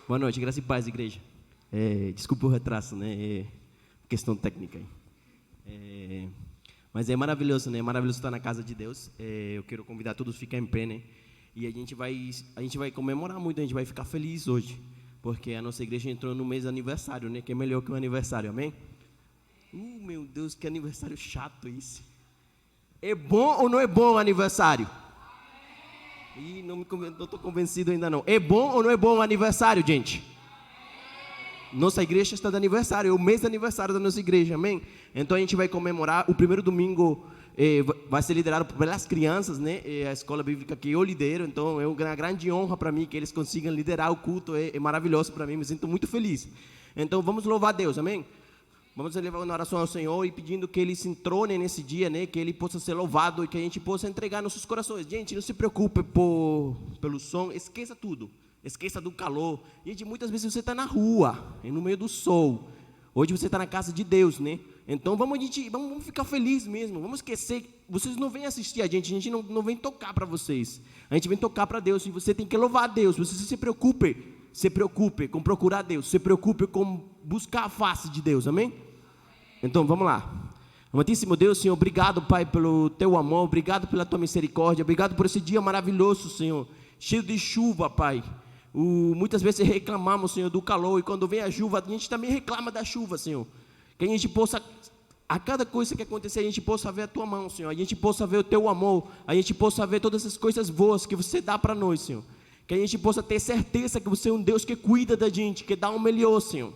Boa noite, graça e paz, igreja. Desculpa o retraso, né? Questão técnica. Mas é maravilhoso, né? É maravilhoso estar na casa de Deus. Eu quero convidar todos a ficar em pé, né? E a gente vai comemorar muito, a gente vai ficar feliz hoje, porque a nossa igreja entrou no mês de aniversário, né? Que é melhor que um aniversário, amém? Meu Deus, que aniversário chato esse. É bom ou não é bom o aniversário? Não estou convencido ainda não. É bom ou não é bom o aniversário, gente? Nossa igreja está de aniversário, é o mês de aniversário da nossa igreja, amém? Então a gente vai comemorar, o primeiro domingo vai ser liderado pelas crianças, né? A escola bíblica que eu lidero, então é uma grande honra para mim que eles consigam liderar o culto, é maravilhoso para mim, me sinto muito feliz. Então vamos louvar a Deus, amém? Vamos levar uma oração ao Senhor e pedindo que Ele se entrone nesse dia, né? Que Ele possa ser louvado e que a gente possa entregar nossos corações. Gente, não se preocupe pelo som, esqueça tudo. Esqueça do calor. Gente, muitas vezes você está na rua, no meio do sol. Hoje você está na casa de Deus, né? Então vamos ficar felizes mesmo. Vamos esquecer. Vocês não vêm assistir a gente não vem tocar para vocês. A gente vem tocar para Deus e você tem que louvar a Deus. Você se preocupe com procurar Deus. Se preocupe com buscar a face de Deus, amém? Então vamos lá. Amantíssimo Deus, Senhor, obrigado, Pai, pelo Teu amor. Obrigado pela Tua misericórdia. Obrigado por esse dia maravilhoso, Senhor. Cheio de chuva, Pai. Muitas vezes reclamamos, Senhor, do calor, e quando vem a chuva, a gente também reclama da chuva, Senhor. Que a gente possa, a cada coisa que acontecer, a gente possa ver a Tua mão, Senhor. A gente possa ver o Teu amor, a gente possa ver todas essas coisas boas que você dá para nós, Senhor. Que a gente possa ter certeza que você é um Deus que cuida da gente, que dá o melhor, Senhor.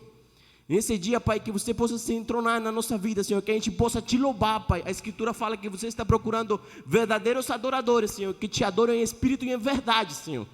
Nesse dia, Pai, que você possa se entronar na nossa vida, Senhor, que a gente possa te louvar, Pai. A Escritura fala que você está procurando verdadeiros adoradores, Senhor, que te adoram em espírito e em verdade, Senhor.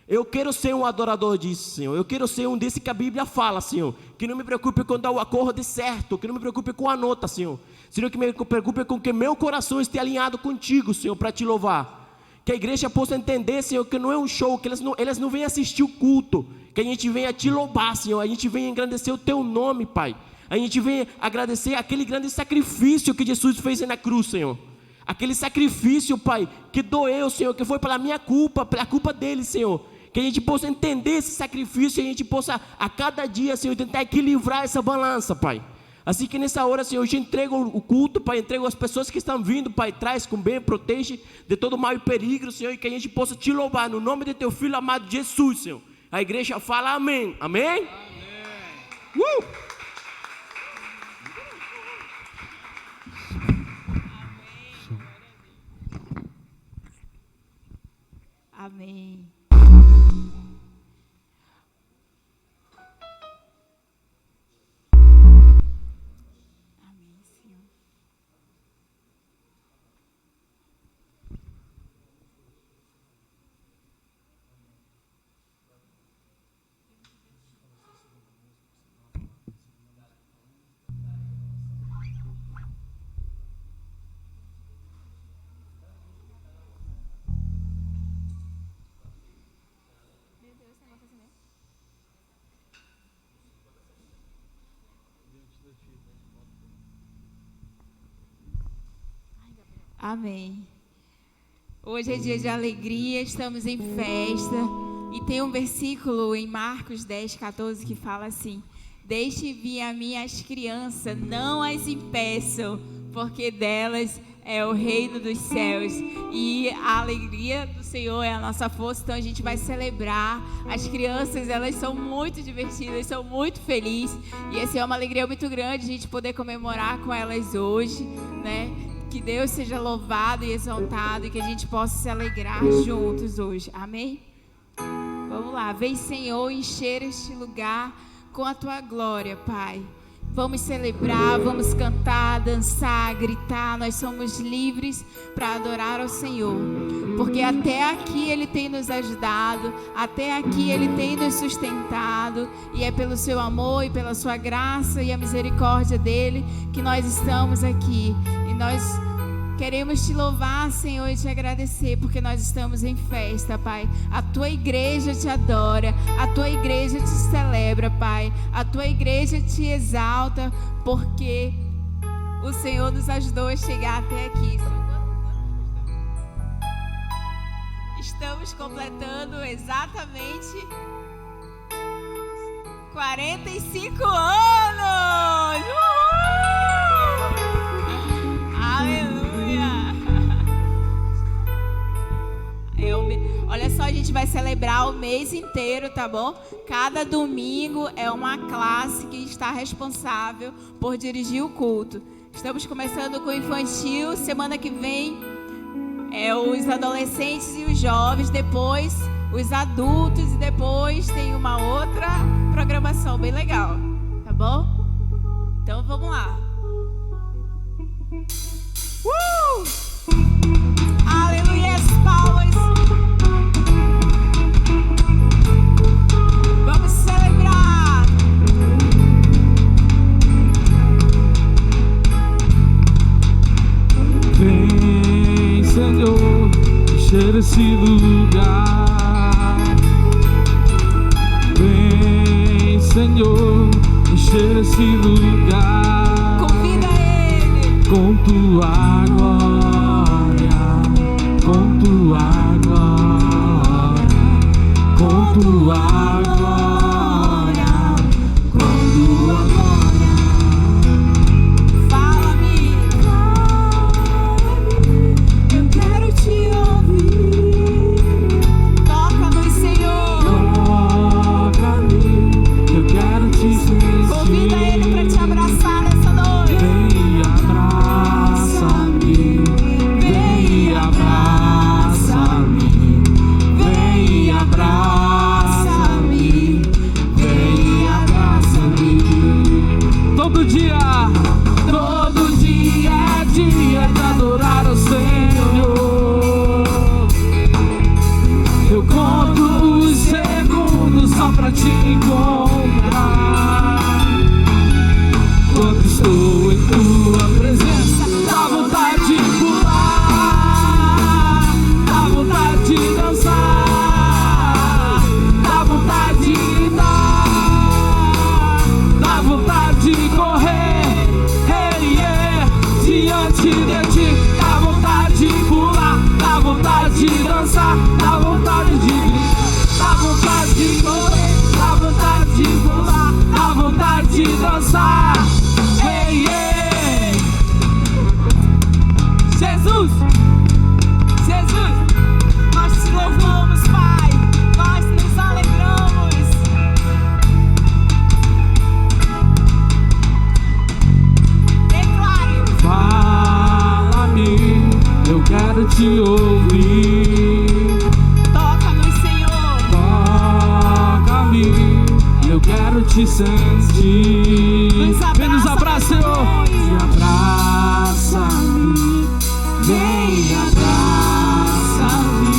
Eu quero ser um adorador disso, Senhor. Eu quero ser um desse que a Bíblia fala, Senhor. Que não me preocupe com dar o acorde certo, que não me preocupe com a nota, Senhor. Senhor, que me preocupe com que meu coração esteja alinhado contigo, Senhor, para te louvar. Que a igreja possa entender, Senhor, que não é um show, que elas não vêm assistir o culto, que a gente venha te louvar, Senhor, a gente venha engrandecer o Teu nome, Pai. A gente venha agradecer aquele grande sacrifício que Jesus fez na cruz, Senhor. Aquele sacrifício, Pai, que doeu, Senhor, que foi pela minha culpa, pela culpa dele, Senhor. Que a gente possa entender esse sacrifício e a gente possa, a cada dia, Senhor, tentar equilibrar essa balança, Pai. Assim que nessa hora, Senhor, eu te entrego o culto, Pai, entrego as pessoas que estão vindo, Pai, traz com bem, protege de todo mal e perigo, Senhor, e que a gente possa te louvar no nome de Teu Filho amado Jesus, Senhor. A igreja fala amém, amém? Amém. Amém. Amém. Hoje é dia de alegria, estamos em festa. E tem um versículo em Marcos 10, 14 que fala assim: deixe vir a mim as crianças, não as impeçam, porque delas é o reino dos céus. E a alegria do Senhor é a nossa força, então a gente vai celebrar. As crianças, elas são muito divertidas, são muito felizes. E essa é uma alegria muito grande a gente poder comemorar com elas hoje, né? Que Deus seja louvado e exaltado e que a gente possa se alegrar juntos hoje. Amém? Vamos lá. Vem, Senhor, encher este lugar com a Tua glória, Pai. Vamos celebrar, vamos cantar, dançar, gritar. Nós somos livres para adorar ao Senhor. Porque até aqui Ele tem nos ajudado, até aqui Ele tem nos sustentado. E é pelo Seu amor e pela Sua graça e a misericórdia dEle que nós estamos aqui. E nós queremos Te louvar, Senhor, e Te agradecer, porque nós estamos em festa, Pai. A Tua igreja Te adora, a Tua igreja Te celebra, Pai. A Tua igreja Te exalta, porque o Senhor nos ajudou a chegar até aqui. Estamos completando exatamente 45 anos! Aleluia! Olha só, a gente vai celebrar o mês inteiro, tá bom? Cada domingo é uma classe que está responsável por dirigir o culto. Estamos começando com o infantil, semana que vem os adolescentes e os jovens, depois os adultos e depois tem uma outra programação bem legal, tá bom? Então vamos lá. Aleluia, as palmas. Vamos celebrar. Vem, Senhor, encher esse lugar. Vem, Senhor, encher esse lugar. Convida Ele com tua glória, com tua glória, com tua glória, com tua glória. Fala-me, eu quero te ouvir. Toca-nos, Senhor. Toca-me, eu quero te sentir. Convida Ele para te abraçar nessa noite. Vem e abraça-me, vem e abraça-me, vem e abraça-me, vem e abraça-me. Todo dia é dia de adorar o Senhor. Eu conto os segundos só pra te encontrar. Quando estou em tua presença, dá vontade de pular, dá vontade de dançar, dá vontade de gritar, dá vontade de correr, hey, yeah, diante de ti. Dá vontade de pular, dá vontade de dançar, dá vontade de gritar, dá vontade de correr, dá vontade de pular, dá vontade de dançar. Hey, yeah. Jesus, Jesus, Nós te louvamos, Pai. Nós nos alegramos. Declare. fala-me, eu quero te ouvir. Toca-nos, Senhor. Toca-me, eu quero te sentir. Vem nos abraça, Senhor. Me abraça-me, vem abraça-me,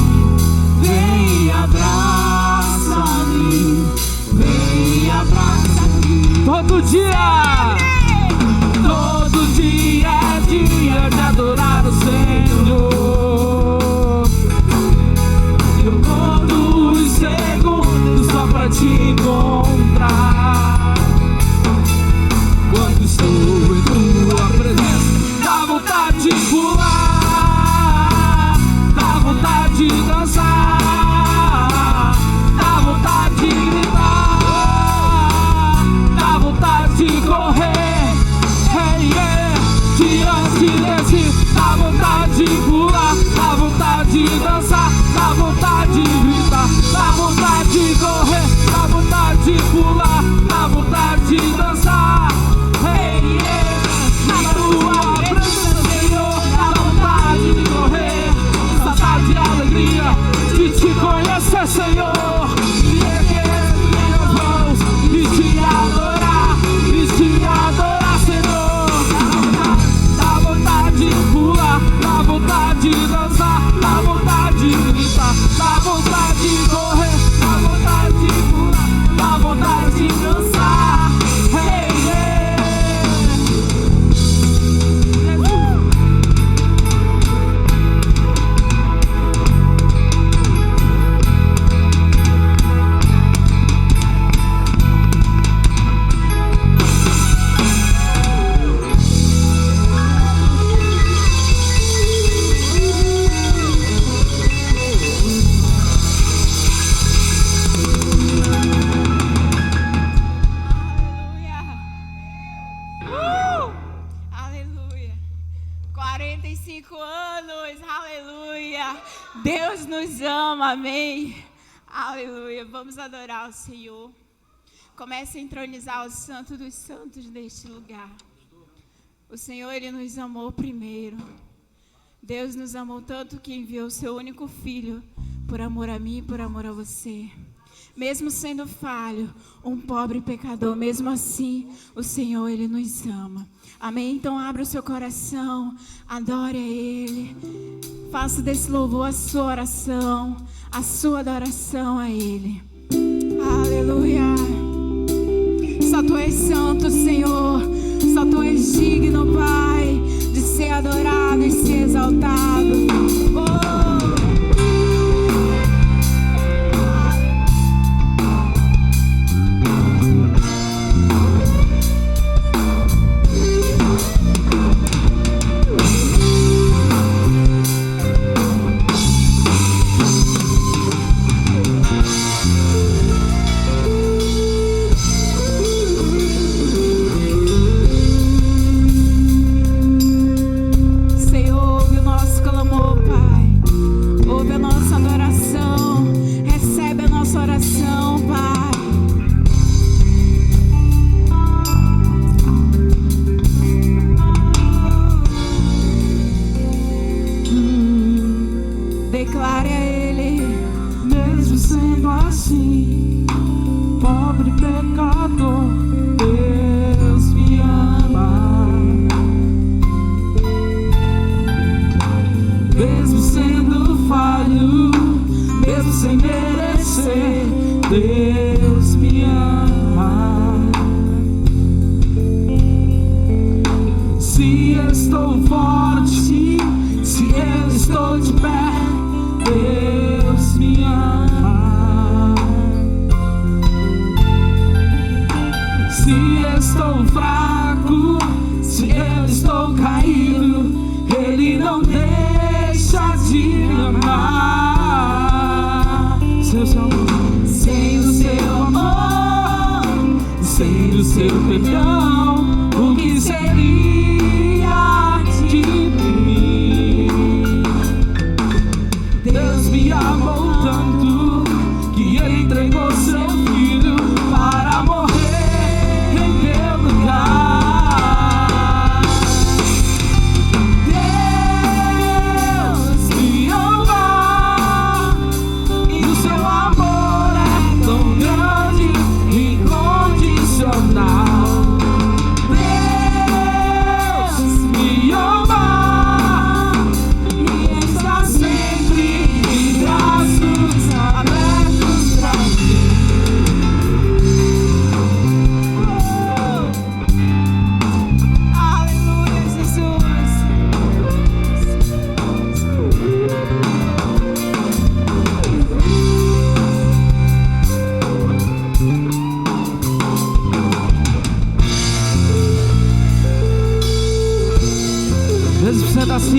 vem abraça-me, vem abraça-me. Todo dia é dia de adorar o Senhor. Eu conto os segundos só pra te encontrar. Quando estou em tua presença, dá vontade de pular, dá vontade de dançar, dá vontade de gritar, dá vontade de correr, hey, yeah, diante de ti. Dá vontade de pular, dá vontade de dançar, dá vontade de gritar, dá vontade de correr, dá vontade 5 anos, aleluia. Deus nos ama, amém. Aleluia. Vamos adorar o Senhor. Comece a entronizar o Santo dos Santos neste lugar. O Senhor, Ele nos amou primeiro. Deus nos amou tanto que enviou o seu único filho por amor a mim e por amor a você. Mesmo sendo falho, um pobre pecador, mesmo assim, o Senhor, Ele nos ama. Amém? Então abra o seu coração, adore a Ele. Faça desse louvor a sua oração, a sua adoração a Ele. Aleluia. Só Tu és santo, Senhor. Só Tu és digno, Pai, de ser adorado e ser exaltado.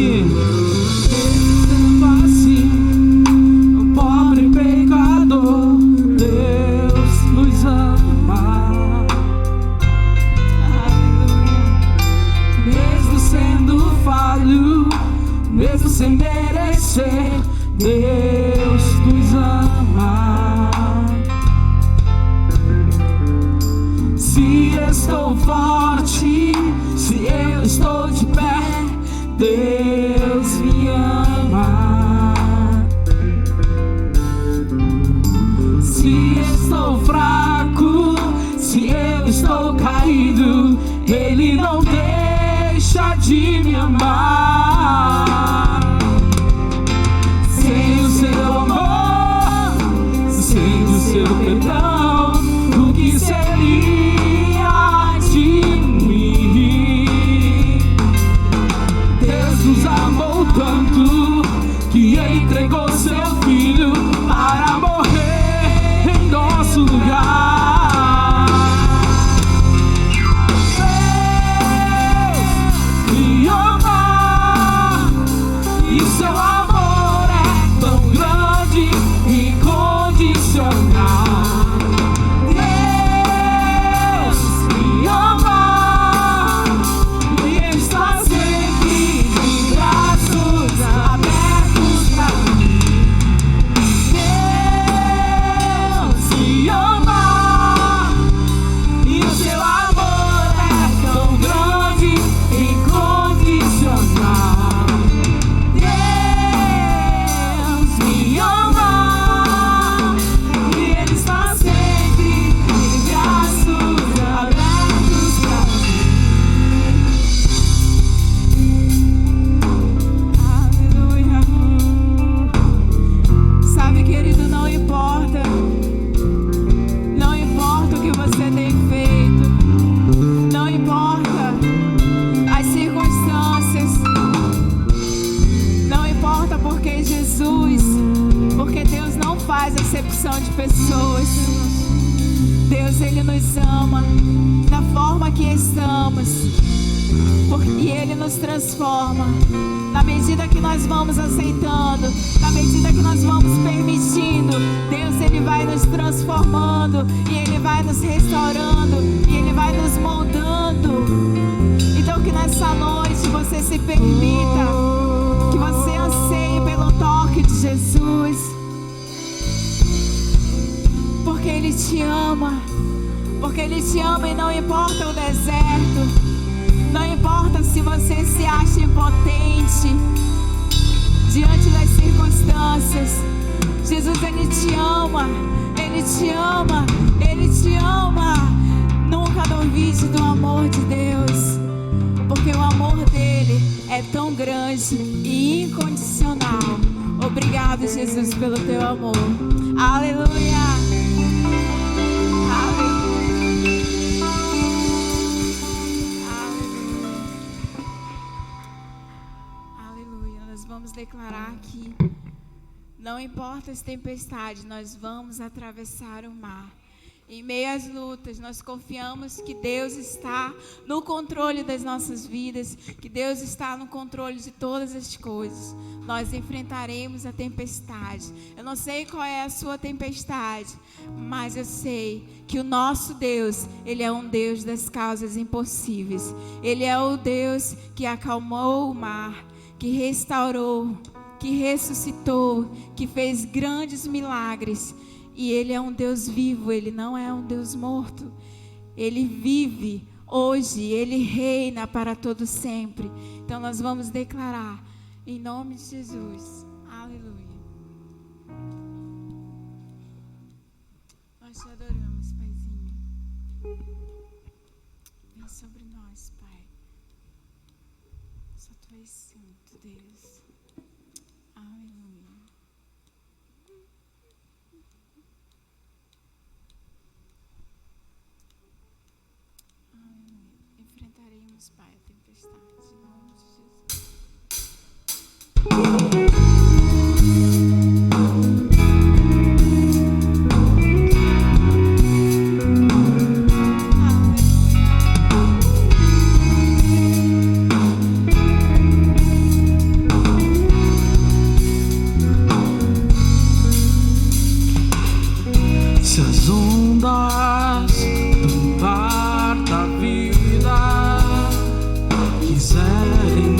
Oh! nos ama da forma que estamos, e Ele nos transforma. Na medida que nós vamos aceitando, na medida que nós vamos permitindo, Deus, Ele vai nos transformando, e Ele vai nos restaurando, e Ele vai nos moldando. Então que nessa noite você se permita, que você anseie pelo toque de Jesus, porque Ele te ama, porque Ele te ama, e não importa o deserto, não importa se você se acha impotente diante das circunstâncias. Jesus, Ele te ama, Ele te ama, Ele te ama. Nunca duvide do amor de Deus, porque o amor dele é tão grande e incondicional. Obrigado, Jesus, pelo teu amor. Aleluia. Vamos declarar que não importa as tempestades, nós vamos atravessar o mar. Em meio às lutas, nós confiamos que Deus está no controle das nossas vidas, que Deus está no controle de todas as coisas. Nós enfrentaremos a tempestade. Eu não sei qual é a sua tempestade, mas eu sei que o nosso Deus, Ele é um Deus das causas impossíveis. Ele é o Deus que acalmou o mar, que restaurou, que ressuscitou, que fez grandes milagres. E Ele é um Deus vivo, Ele não é um Deus morto. Ele vive hoje, Ele reina para todo sempre. Então nós vamos declarar em nome de Jesus. Aleluia. Nós te adoramos, Paizinho. Vem sobre nós, Pai. Só Tu és santo, Deus. Aleluia. Enfrentaremos, Pai, a tempestade em nome de Jesus. Se as ondas do mar da vida quiserem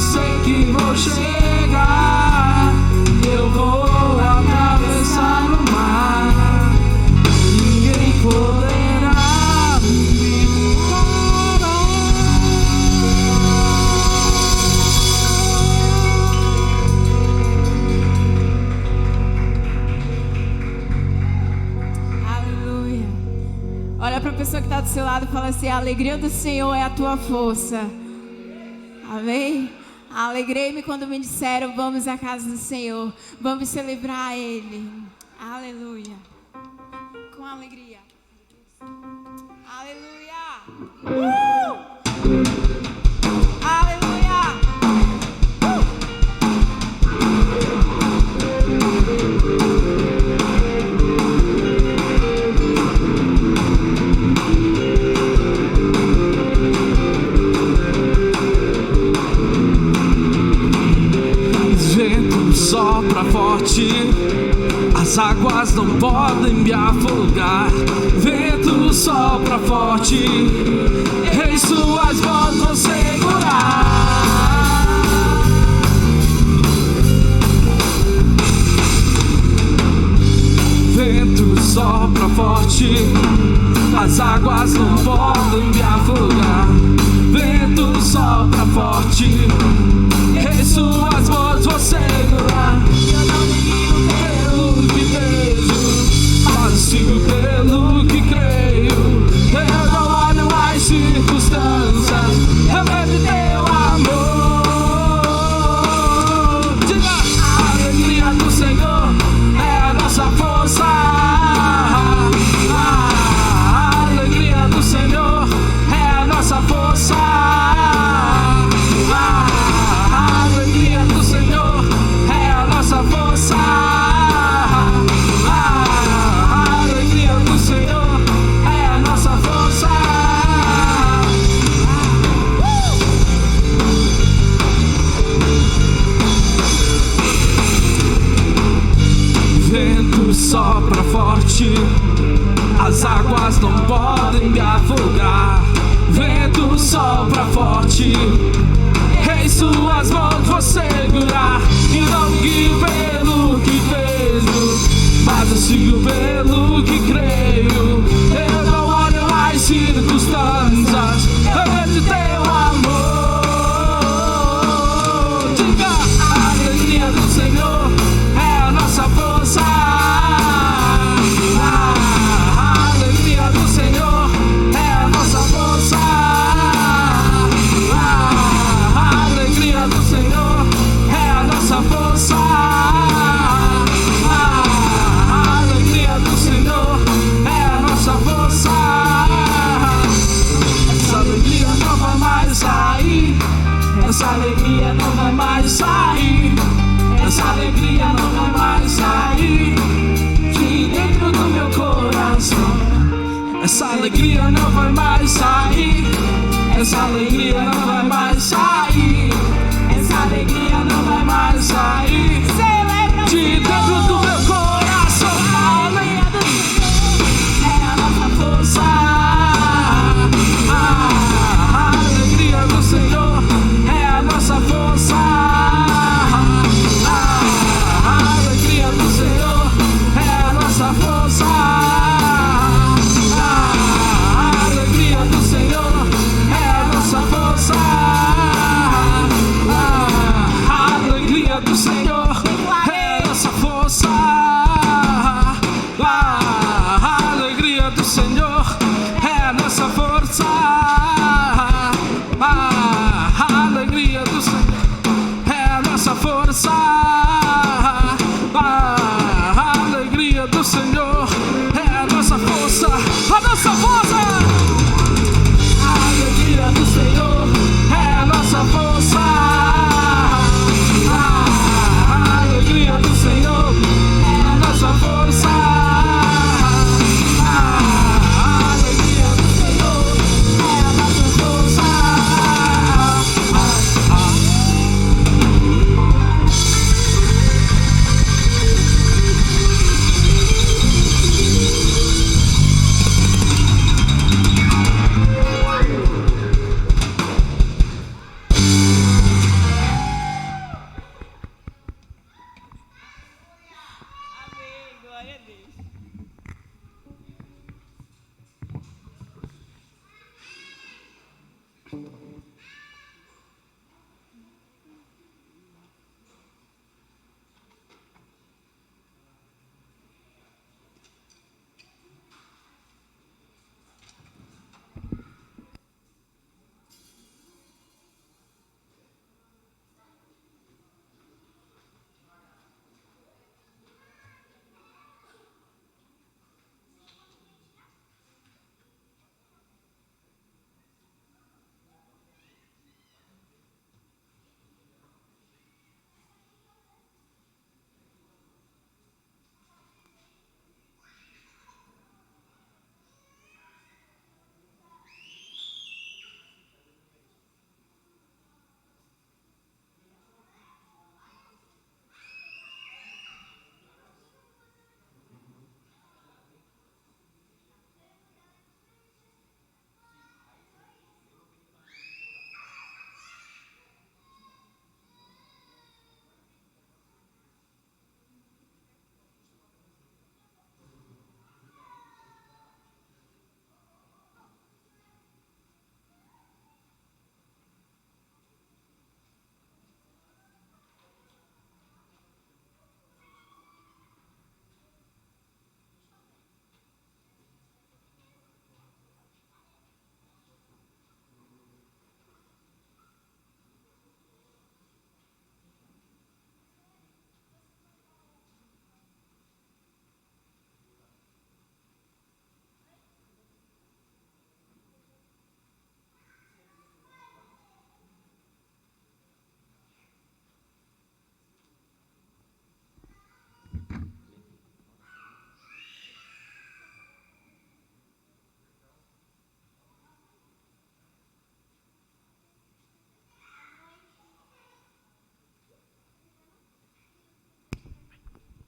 sei que vou chegar. Eu vou atravessar o mar. Ninguém poderá me parar. Aleluia. Olha para a pessoa que está do seu lado e fala assim: a alegria do Senhor é a tua força. Amém? Alegrei-me quando me disseram: vamos à casa do Senhor, vamos celebrar Ele. Aleluia. Com alegria. Aleluia. Aleluia. Vento sopra forte, as águas não podem me afogar. Vento sopra forte, em suas mãos vou segurar. Vento sopra forte, as águas não podem me afogar. Vento sopra forte, em suas mãos vou segurar. Eu não me guio pelo que vejo, mas sigo pelo que creio. Eu não olho as circunstâncias, eu vejo teu amor. Diga: a alegria do Senhor é a nossa força. A alegria do Senhor é a nossa força. A alegria do Senhor é a nossa força. A alegria do Senhor é a nossa força. Vento sopra forte, as águas não podem me afogar. Vento sopra forte, em suas mãos vou segurar. E não guio pelo que vejo, mas eu sigo pelo que creio. Eu não olho as circunstâncias, eu vejo teu amor. Diga: a alegria do Senhor é a nossa força. A alegria do Senhor é a nossa força. A alegria do Senhor é a nossa força. A alegria do Senhor é a nossa força. Essa alegria não vai mais sair. Essa alegria não vai mais sair. Essa alegria não vai mais sair de dentro do meu coração. Essa alegria não vai mais sair. Essa alegria não vai mais sair. Essa alegria não vai mais sair de dentro do meu coração. A alegria do Senhor é a nossa força. A alegria do Senhor é a nossa força. A alegria do Senhor é a nossa força. A alegria do Senhor é a nossa força.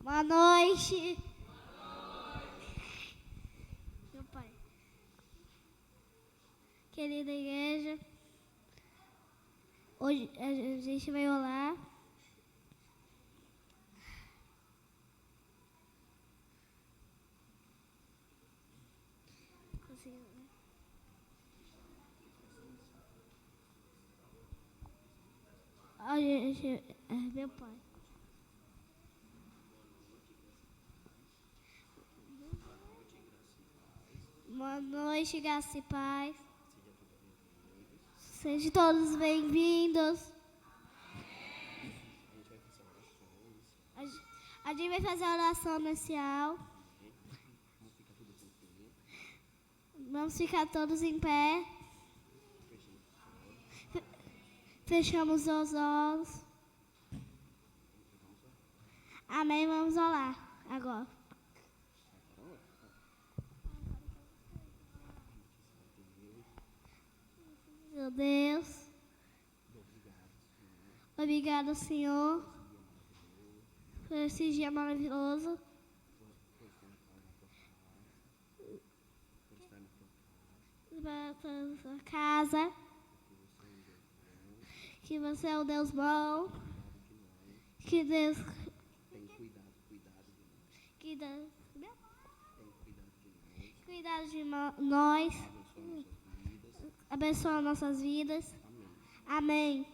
Boa noite. Meu pai. Querida igreja, hoje a gente vai orar. Meu pai. Boa noite, graça e paz. Sejam todos bem-vindos. A gente vai fazer a oração inicial. Vamos ficar todos em pé. Fechamos os olhos. Amém. Vamos orar agora. Meu Deus. Obrigado, Senhor, por esse dia maravilhoso. Para sua casa. Que você é o Deus bom. Que Deus tem cuidado de nós. Abençoa nossas vidas. Amém.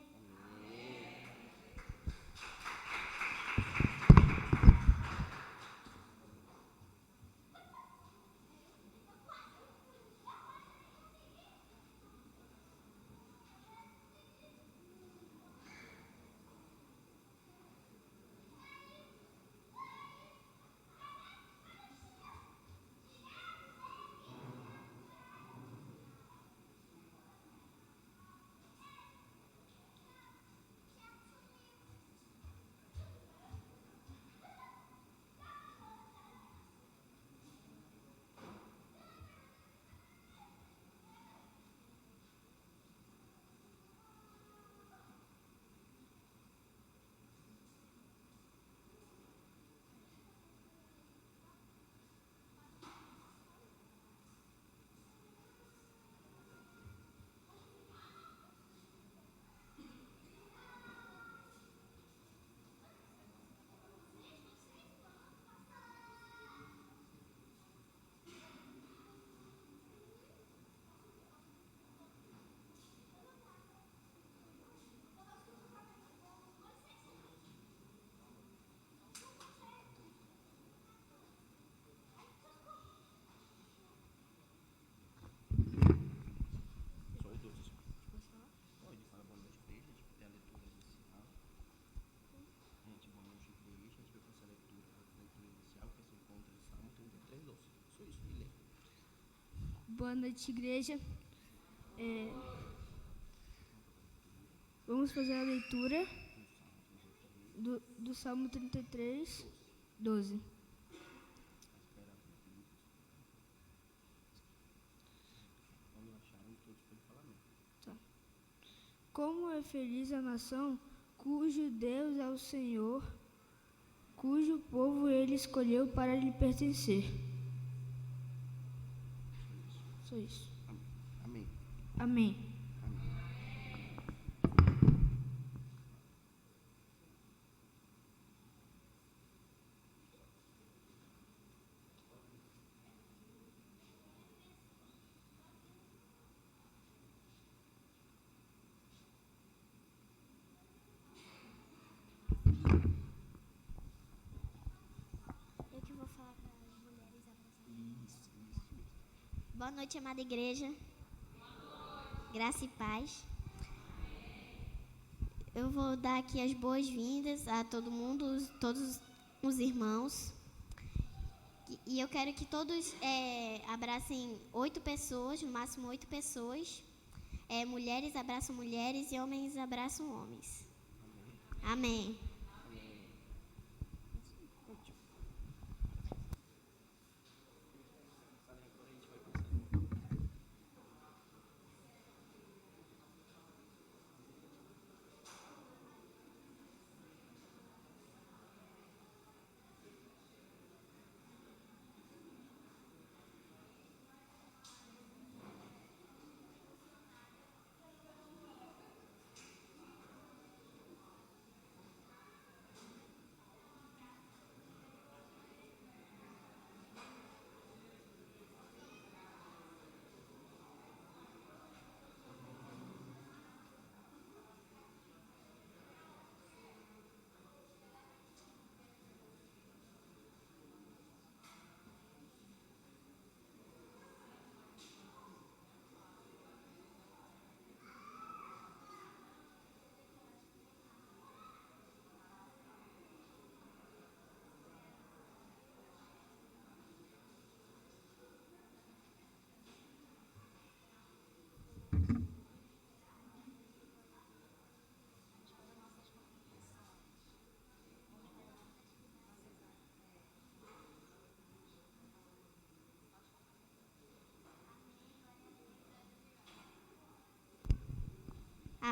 Boa noite, igreja. Vamos fazer a leitura do Salmo 33, 12. Tá. Como é feliz a nação cujo Deus é o Senhor, cujo povo ele escolheu para lhe pertencer. Só isso. Amém. Amém. Eu que vou falar para as mulheres abraçadas. Boa noite, amada igreja. Graça e paz. Eu vou dar aqui as boas-vindas a todo mundo, todos os irmãos. E eu quero que todos abracem 8 pessoas, no máximo 8 pessoas. Mulheres abraçam mulheres e homens abraçam homens. Amém.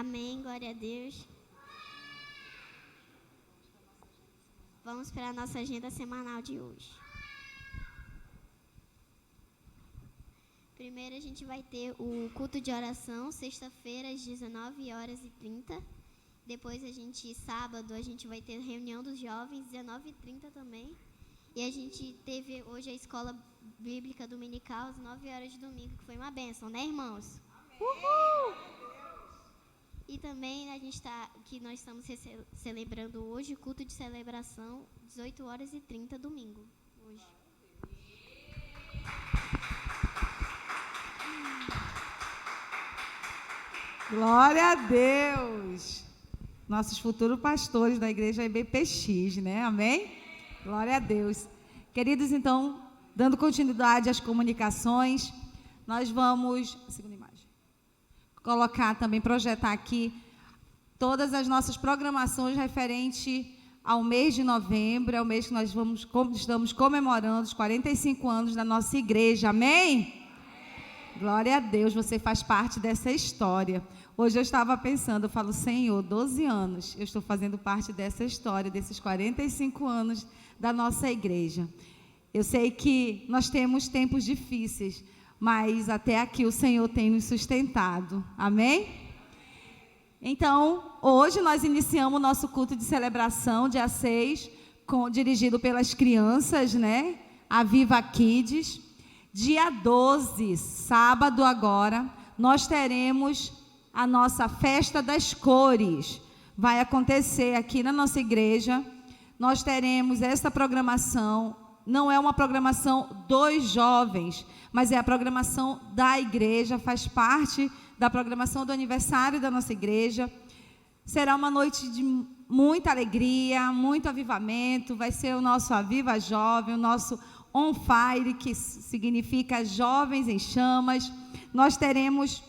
Amém, glória a Deus. Vamos para a nossa agenda semanal de hoje. Primeiro a gente vai ter o culto de oração, sexta-feira às 19h30. Depois sábado, a gente vai ter reunião dos jovens, 19h30 também. E a gente teve hoje a escola bíblica dominical às 9h de domingo, que foi uma bênção, né, irmãos? Uhul! E também nós estamos celebrando hoje o culto de celebração, 18h30 domingo. Hoje. Glória a Deus! Nossos futuros pastores da igreja IBPX, né? Amém? Glória a Deus. Queridos, então, dando continuidade às comunicações, nós vamos, segunda imagem, colocar também, projetar aqui todas as nossas programações referente ao mês de novembro, é o mês que nós estamos comemorando os 45 anos da nossa igreja. Amém? Glória a Deus, você faz parte dessa história. Hoje eu estava pensando, eu falo, Senhor, 12 anos, eu estou fazendo parte dessa história, desses 45 anos da nossa igreja. Eu sei que nós temos tempos difíceis, mas até aqui o Senhor tem nos sustentado. Amém? Então, hoje nós iniciamos o nosso culto de celebração, dia 6, dirigido pelas crianças, né? A Viva Kids. Dia 12, sábado agora, nós teremos a nossa Festa das Cores. Vai acontecer aqui na nossa igreja. Nós teremos essa programação. Não é uma programação dos jovens, mas é a programação da igreja, faz parte da programação do aniversário da nossa igreja. Será uma noite de muita alegria, muito avivamento. Vai ser o nosso Aviva Jovem, o nosso On Fire, que significa Jovens em Chamas. Nós teremos,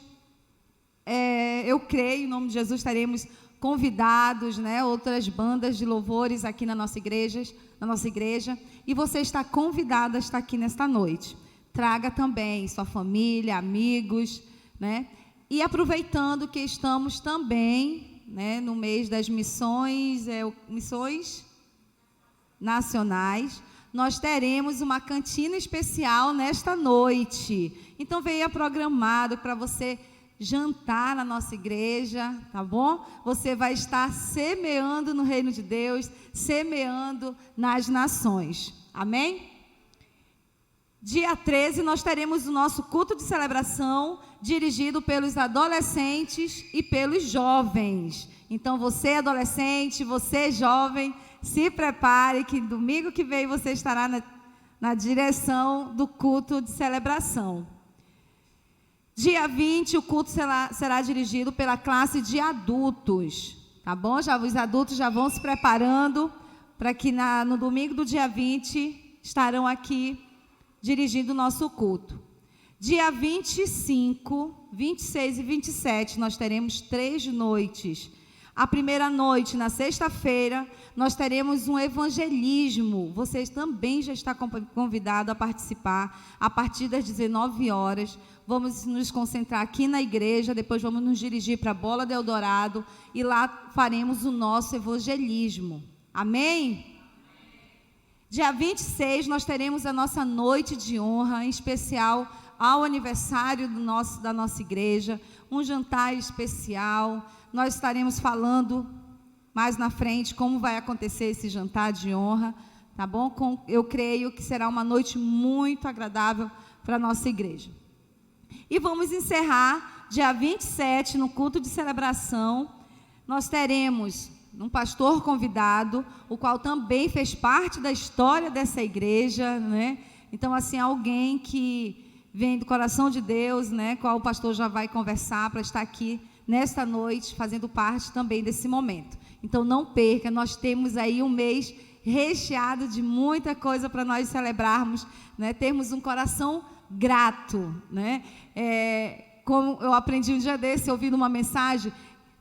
eu creio, em nome de Jesus, teremos convidados, né, outras bandas de louvores aqui na nossa igreja, e você está convidado a estar aqui nesta noite. Traga também sua família, amigos, né? E aproveitando que estamos também, né, no mês das missões nacionais, nós teremos uma cantina especial nesta noite. Então, venha programado para você jantar na nossa igreja, tá bom? Você vai estar semeando no reino de Deus, semeando nas nações. Amém? Dia 13, nós teremos o nosso culto de celebração, dirigido pelos adolescentes e pelos jovens. Então, você adolescente, você jovem, se prepare que domingo que vem você estará na direção do culto de celebração. Dia 20, o culto será dirigido pela classe de adultos, tá bom? Os adultos já vão se preparando para que no domingo do dia 20 estarão aqui dirigindo o nosso culto. Dia 25, 26 e 27, nós teremos 3 noites. A primeira noite, na sexta-feira, nós teremos um evangelismo. Vocês também já estão convidados a participar a partir das 19h. Vamos nos concentrar aqui na igreja, depois vamos nos dirigir para a Bola do Eldorado e lá faremos o nosso evangelismo. Amém? Dia 26, nós teremos a nossa noite de honra, em especial ao aniversário da nossa igreja, um jantar especial. Nós estaremos falando mais na frente como vai acontecer esse jantar de honra, tá bom? Eu creio que será uma noite muito agradável para a nossa igreja. E vamos encerrar, dia 27, no culto de celebração, nós teremos um pastor convidado, o qual também fez parte da história dessa igreja, né? Então, assim, alguém que vem do coração de Deus, né? Qual o pastor já vai conversar para estar aqui nesta noite, fazendo parte também desse momento. Então, não perca, nós temos aí um mês recheado de muita coisa para nós celebrarmos, né? Termos um coração grato, né? Como eu aprendi um dia desse, ouvindo uma mensagem,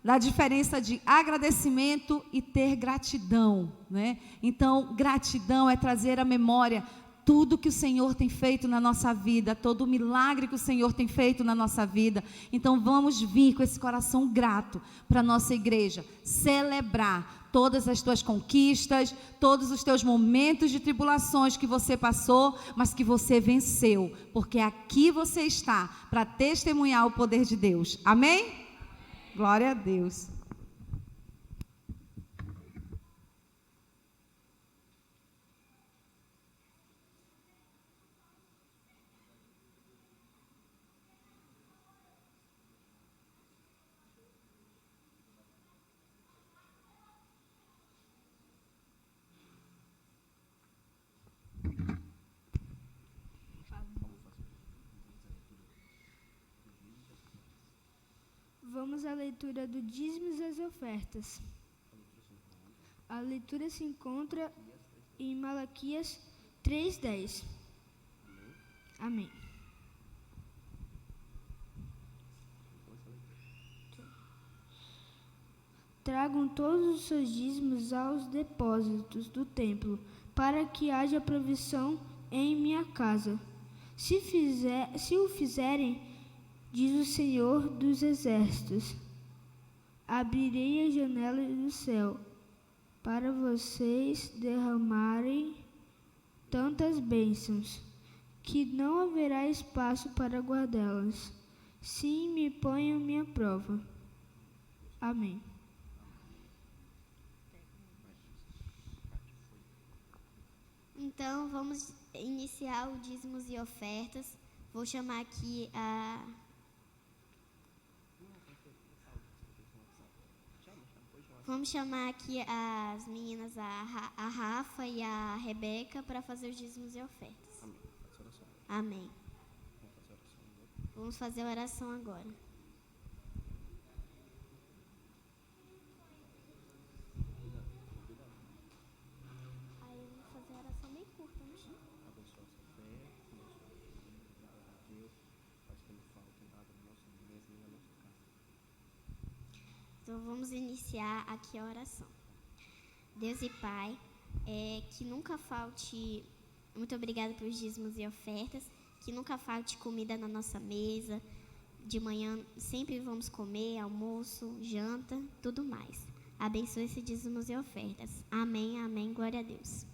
da diferença de agradecimento e ter gratidão, né? Então, gratidão é trazer à memória tudo que o Senhor tem feito na nossa vida, todo o milagre que o Senhor tem feito na nossa vida. Então vamos vir com esse coração grato para a nossa igreja, celebrar todas as tuas conquistas, todos os teus momentos de tribulações que você passou, mas que você venceu, porque aqui você está para testemunhar o poder de Deus. Amém? Glória a Deus. Vamos à leitura do dízimos e as ofertas. A leitura se encontra em Malaquias 3:10. Amém. Tragam todos os seus dízimos aos depósitos do templo, para que haja provisão em minha casa. Se o fizerem, diz o Senhor dos Exércitos, abrirei as janelas do céu para vocês derramarem tantas bênçãos que não haverá espaço para guardá-las. Sim, me ponham minha prova. Amém. Então, vamos iniciar o dízimos e ofertas. Vou chamar aqui Vamos chamar aqui as meninas, a Rafa e a Rebeca, para fazer os dízimos e ofertas. Amém. Vamos fazer a oração agora. Aí eu vou fazer a oração bem curta, né? Abençoa a sua fé, Deus, faz que não falte nada na nossa igreja e na nossa casa. Então vamos iniciar aqui a oração. Deus e Pai, que nunca falte, muito obrigada pelos dízimos e ofertas, que nunca falte comida na nossa mesa, de manhã sempre vamos comer, almoço, janta, tudo mais. Abençoe esses dízimos e ofertas. Amém, amém, glória a Deus.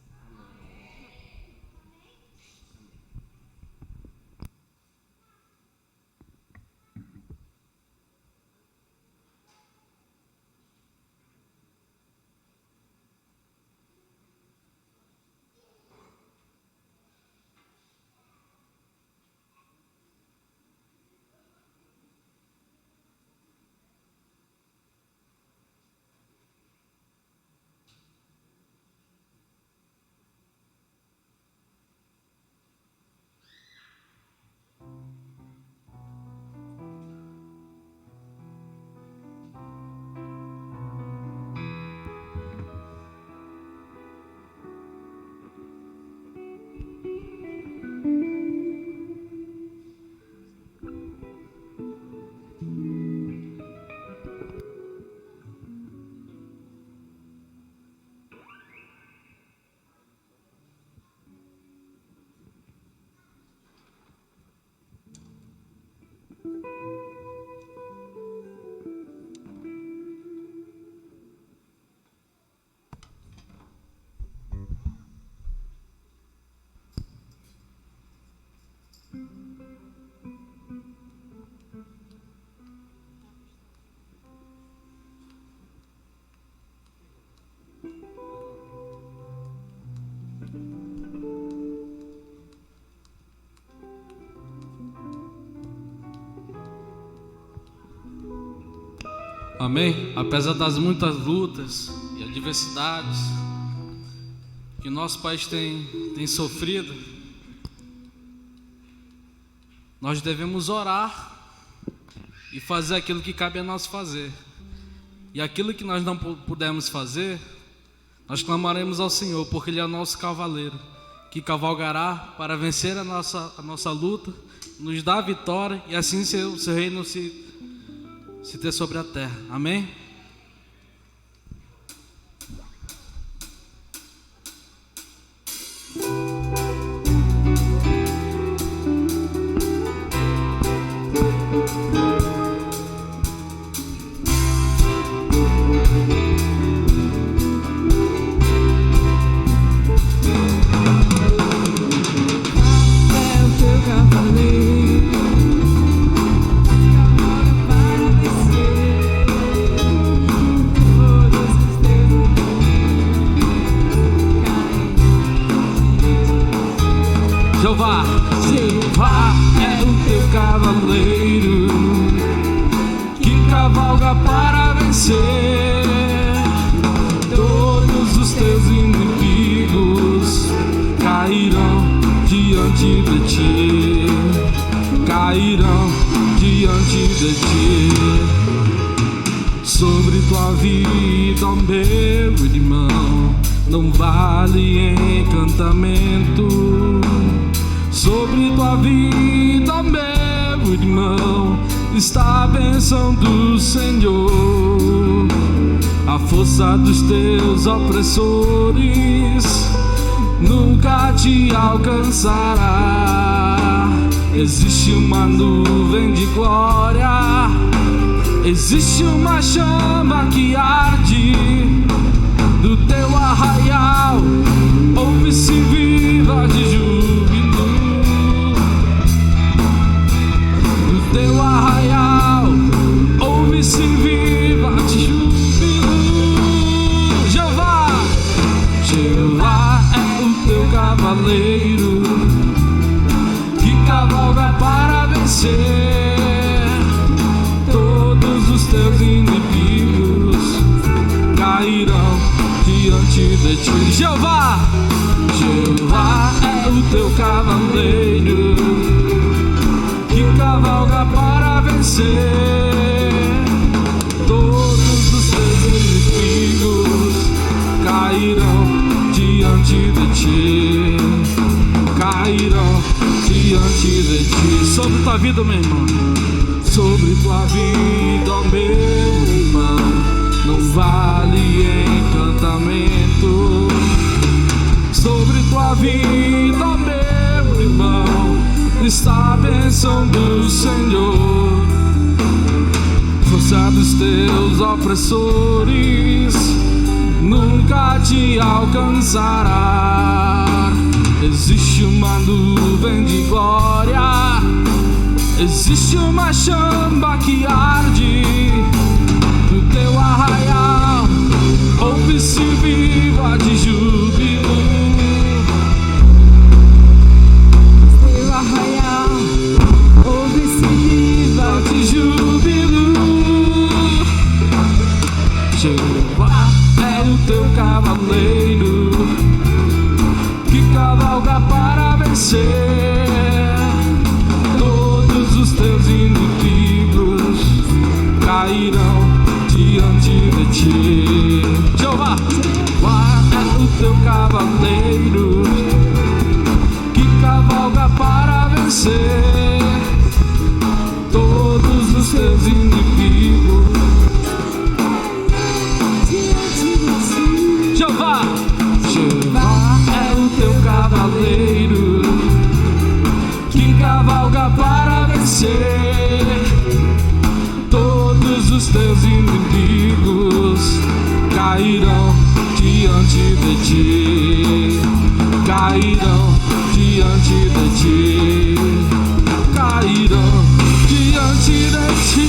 Amém? Apesar das muitas lutas e adversidades que nosso país tem sofrido, nós devemos orar e fazer aquilo que cabe a nós fazer. E aquilo que nós não pudermos fazer, nós clamaremos ao Senhor, porque Ele é o nosso cavaleiro, que cavalgará para vencer a nossa luta, nos dar a vitória e assim o seu reino se ter sobre a terra. Amém? Jeová, Jeová é o teu cavaleiro que cavalga para vencer todos os teus inimigos. Cairão diante de ti, cairão diante de ti. Sobre tua vida, meu irmão, não vale encantamento. Sobre tua vida, meu irmão, está a bênção do Senhor. A força dos teus opressores nunca te alcançará. Existe uma nuvem de glória, existe uma chama que arde do teu arraial. Ouve-se viva de júbilo do teu arraial. Ouve-se viva de júbilo. Jeová, Jeová é o teu cavaleiro que cavalga para vencer todos os teus inimigos. Cairão diante de ti. Jeová, Jeová é o teu cavaleiro que cavalga para vencer todos os teus inimigos. Cairão diante de ti, cairão diante de ti. Sobre tua vida, meu irmão, sobre tua vida, oh meu irmão, não vale encantamento. Sobre tua vida, oh meu irmão, está a bênção do Senhor. Força dos teus opressores nunca te alcançará. Existe uma nuvem de glória, existe uma chama que arde no teu arraial. Ouve-se viva de júbilo teu arraial. Ouve-se viva de júbilo. Jeová é o teu cavaleiro que cavalga para vencer todos os teus inimigos. Cairão diante de ti. Jeová, Jeová é o teu cavaleiro que cavalga para vencer todos os teus inimigos. Jeová, Jeová é o teu cavaleiro que cavalga para vencer todos os teus inimigos. Cairão diante de ti, cairão diante de ti, cairão diante de ti.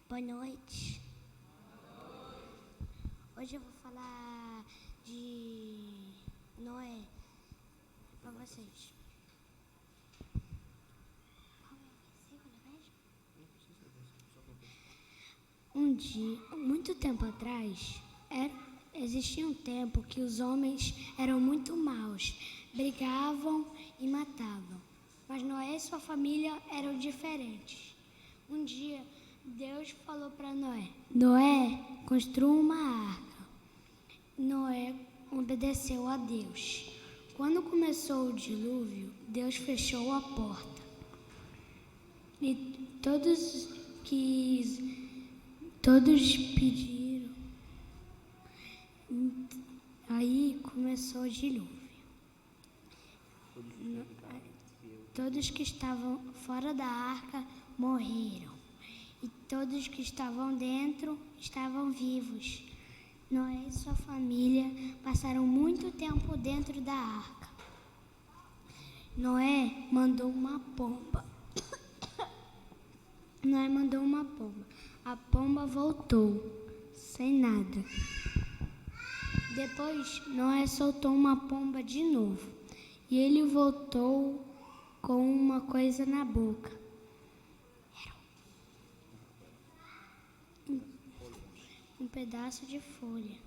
Boa noite. Hoje eu vou falar de Noé para vocês. Um dia, muito tempo atrás, existia um tempo que os homens eram muito maus, brigavam e matavam. Mas Noé e sua família eram diferentes. Um dia, Deus falou para Noé: Noé, construa uma arca. Noé obedeceu a Deus. Quando começou o dilúvio, Deus fechou a porta. E todos pediram. Aí começou o dilúvio. Todos que estavam fora da arca morreram. E todos que estavam dentro estavam vivos. Noé e sua família passaram muito tempo dentro da arca. Noé mandou uma pomba. A pomba voltou, sem nada. Depois, Noé soltou uma pomba de novo. E ele voltou com uma coisa na boca. Um pedaço de folha.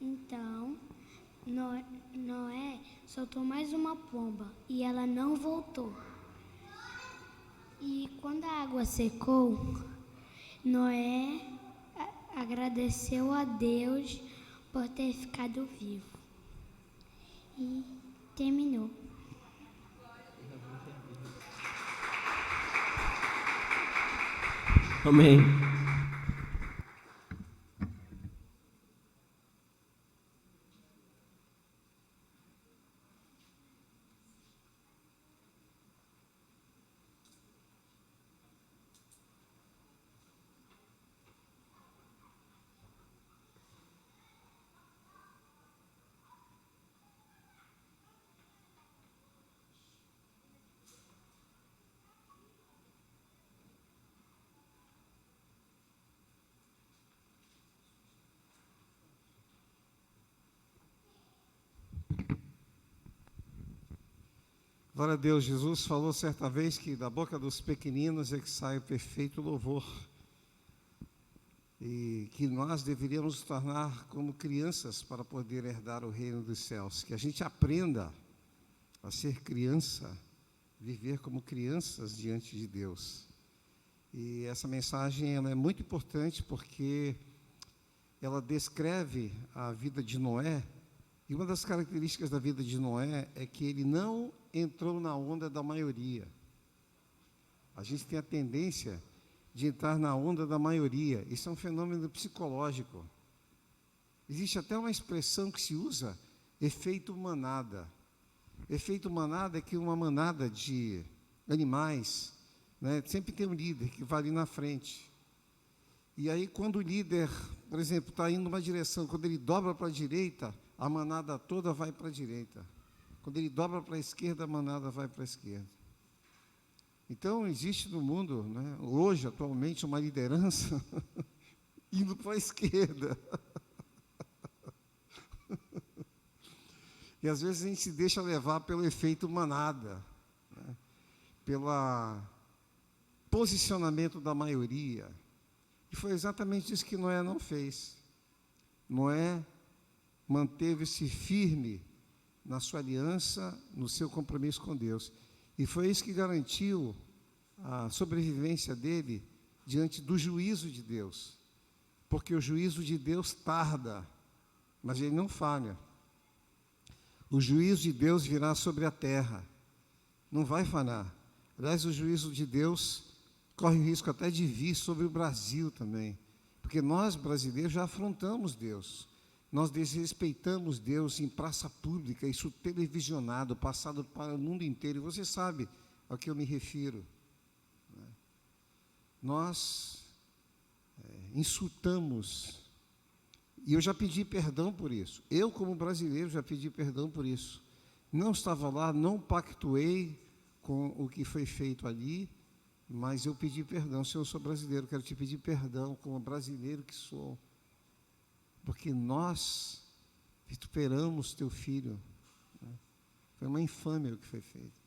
Então, Noé soltou mais uma pomba e ela não voltou. E quando a água secou, Noé agradeceu a Deus por ter ficado vivo. E terminou. Amém. Glória a Deus. Jesus falou certa vez que da boca dos pequeninos é que sai o perfeito louvor. E que nós deveríamos nos tornar como crianças para poder herdar o reino dos céus. Que a gente aprenda a ser criança, viver como crianças diante de Deus. E essa mensagem ela é muito importante porque ela descreve a vida de Noé. E uma das características da vida de Noé é que ele não entrou na onda da maioria. A gente tem a tendência de entrar na onda da maioria. Isso é um fenômeno psicológico. Existe até uma expressão que se usa, efeito manada. Efeito manada é que uma manada de animais, né, sempre tem um líder que vai ali na frente. E aí, quando o líder, por exemplo, está indo numa direção, quando ele dobra para a direita, a manada toda vai para a direita. Quando ele dobra para a esquerda, a manada vai para a esquerda. Então, existe no mundo, né, hoje, atualmente, uma liderança indo para a esquerda. E, às vezes, a gente se deixa levar pelo efeito manada, né, pelo posicionamento da maioria. E foi exatamente isso que Noé não fez. Noé manteve-se firme na sua aliança, no seu compromisso com Deus. E foi isso que garantiu a sobrevivência dele diante do juízo de Deus. Porque o juízo de Deus tarda, mas ele não falha. O juízo de Deus virá sobre a terra, não vai falhar. Aliás, o juízo de Deus corre o risco até de vir sobre o Brasil também. Porque nós, brasileiros, já afrontamos Deus. Nós desrespeitamos Deus em praça pública, isso televisionado, passado para o mundo inteiro. E você sabe ao que eu me refiro. Nós insultamos. E eu já pedi perdão por isso. Eu, como brasileiro, já pedi perdão por isso. Não estava lá, não pactuei com o que foi feito ali, mas eu pedi perdão. Se eu sou brasileiro, quero te pedir perdão como brasileiro que sou. Porque nós vituperamos teu filho. Né? Foi uma infâmia o que foi feito.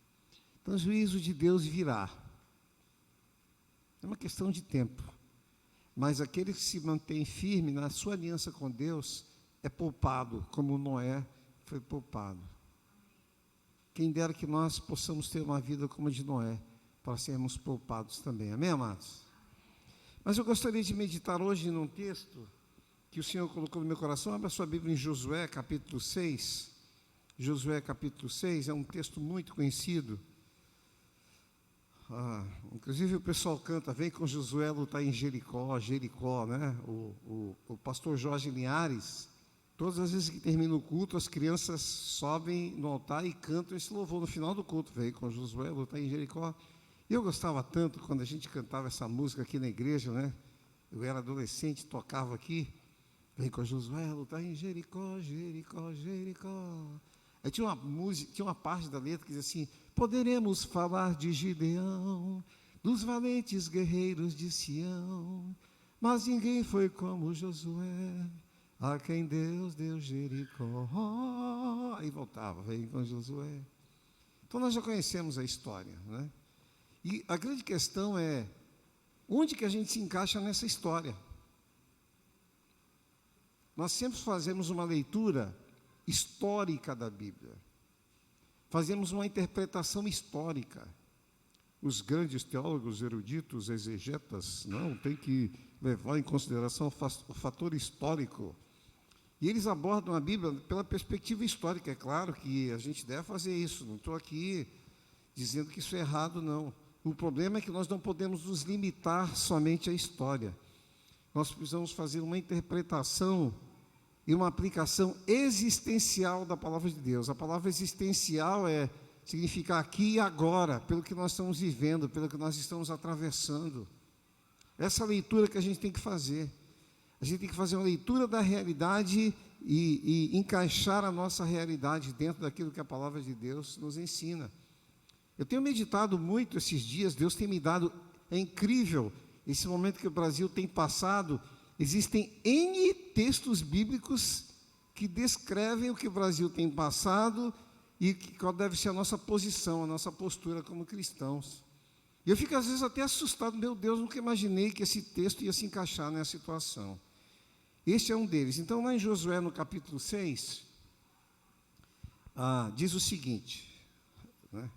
Então, o juízo de Deus virá. É uma questão de tempo. Mas aquele que se mantém firme na sua aliança com Deus é poupado, como Noé foi poupado. Quem dera que nós possamos ter uma vida como a de Noé, para sermos poupados também. Amém, amados? Mas eu gostaria de meditar hoje num texto que o Senhor colocou no meu coração. Abra sua Bíblia em Josué, capítulo 6. Josué, capítulo 6, é um texto muito conhecido. Inclusive o pessoal canta, vem com Josué lutar em Jericó, Jericó, né? O pastor Jorge Linhares, todas as vezes que termina o culto, as crianças sobem no altar e cantam esse louvor no final do culto, vem com Josué lutar em Jericó. E eu gostava tanto quando a gente cantava essa música aqui na igreja, né? Eu era adolescente, tocava aqui, vem com Josué lutar em Jericó, Jericó, Jericó. Aí tinha uma música, tinha uma parte da letra que dizia assim: poderemos falar de Gideão, dos valentes guerreiros de Sião, mas ninguém foi como Josué, a quem Deus deu Jericó. Aí voltava, vem com Josué. Então nós já conhecemos a história, né? E a grande questão é, onde que a gente se encaixa nessa história? Nós sempre fazemos uma leitura histórica da Bíblia. Fazemos uma interpretação histórica. Os grandes teólogos, eruditos, exegetas, não, tem que levar em consideração o fator histórico. E eles abordam a Bíblia pela perspectiva histórica. É claro que a gente deve fazer isso, não estou aqui dizendo que isso é errado, não. O problema é que nós não podemos nos limitar somente à história. Nós precisamos fazer uma interpretação e uma aplicação existencial da palavra de Deus. A palavra existencial significa aqui e agora, pelo que nós estamos vivendo, pelo que nós estamos atravessando. Essa leitura que a gente tem que fazer. A gente tem que fazer uma leitura da realidade e encaixar a nossa realidade dentro daquilo que a palavra de Deus nos ensina. Eu tenho meditado muito esses dias, Deus tem me dado, é incrível, esse momento que o Brasil tem passado. Existem N textos bíblicos que descrevem o que o Brasil tem passado e qual deve ser a nossa posição, a nossa postura como cristãos. E eu fico às vezes até assustado, meu Deus, nunca imaginei que esse texto ia se encaixar nessa situação. Este é um deles. Então, lá em Josué, no capítulo 6, diz o seguinte, né?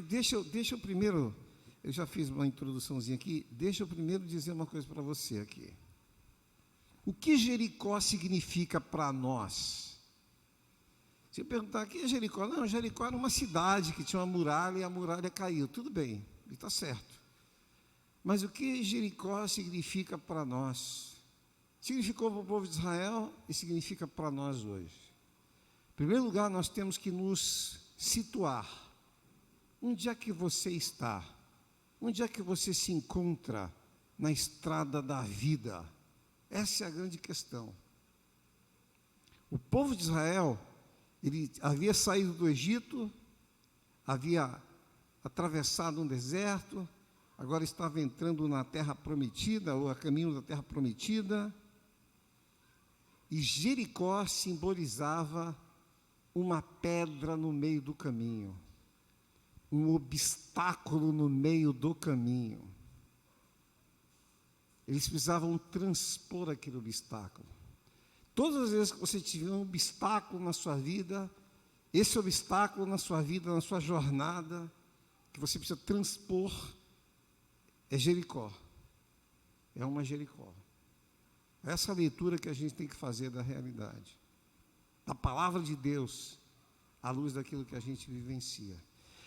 Deixa eu primeiro, eu já fiz uma introduçãozinha aqui, deixa eu primeiro dizer uma coisa para você aqui. O que Jericó significa para nós? Se eu perguntar, o que é Jericó? Não, Jericó era uma cidade que tinha uma muralha e a muralha caiu. Tudo bem, está certo. Mas o que Jericó significa para nós? Significou para o povo de Israel e significa para nós hoje. Em primeiro lugar, nós temos que nos situar. Onde é que você está? Onde é que você se encontra na estrada da vida? Essa é a grande questão. O povo de Israel, ele havia saído do Egito, havia atravessado um deserto, agora estava entrando na terra prometida, ou a caminho da terra prometida, e Jericó simbolizava uma pedra no meio do caminho, um obstáculo no meio do caminho. Eles precisavam transpor aquele obstáculo. Todas as vezes que você tiver um obstáculo na sua vida, esse obstáculo na sua vida, na sua jornada, que você precisa transpor, é Jericó. É uma Jericó. Essa leitura que a gente tem que fazer da realidade, da palavra de Deus, à luz daquilo que a gente vivencia.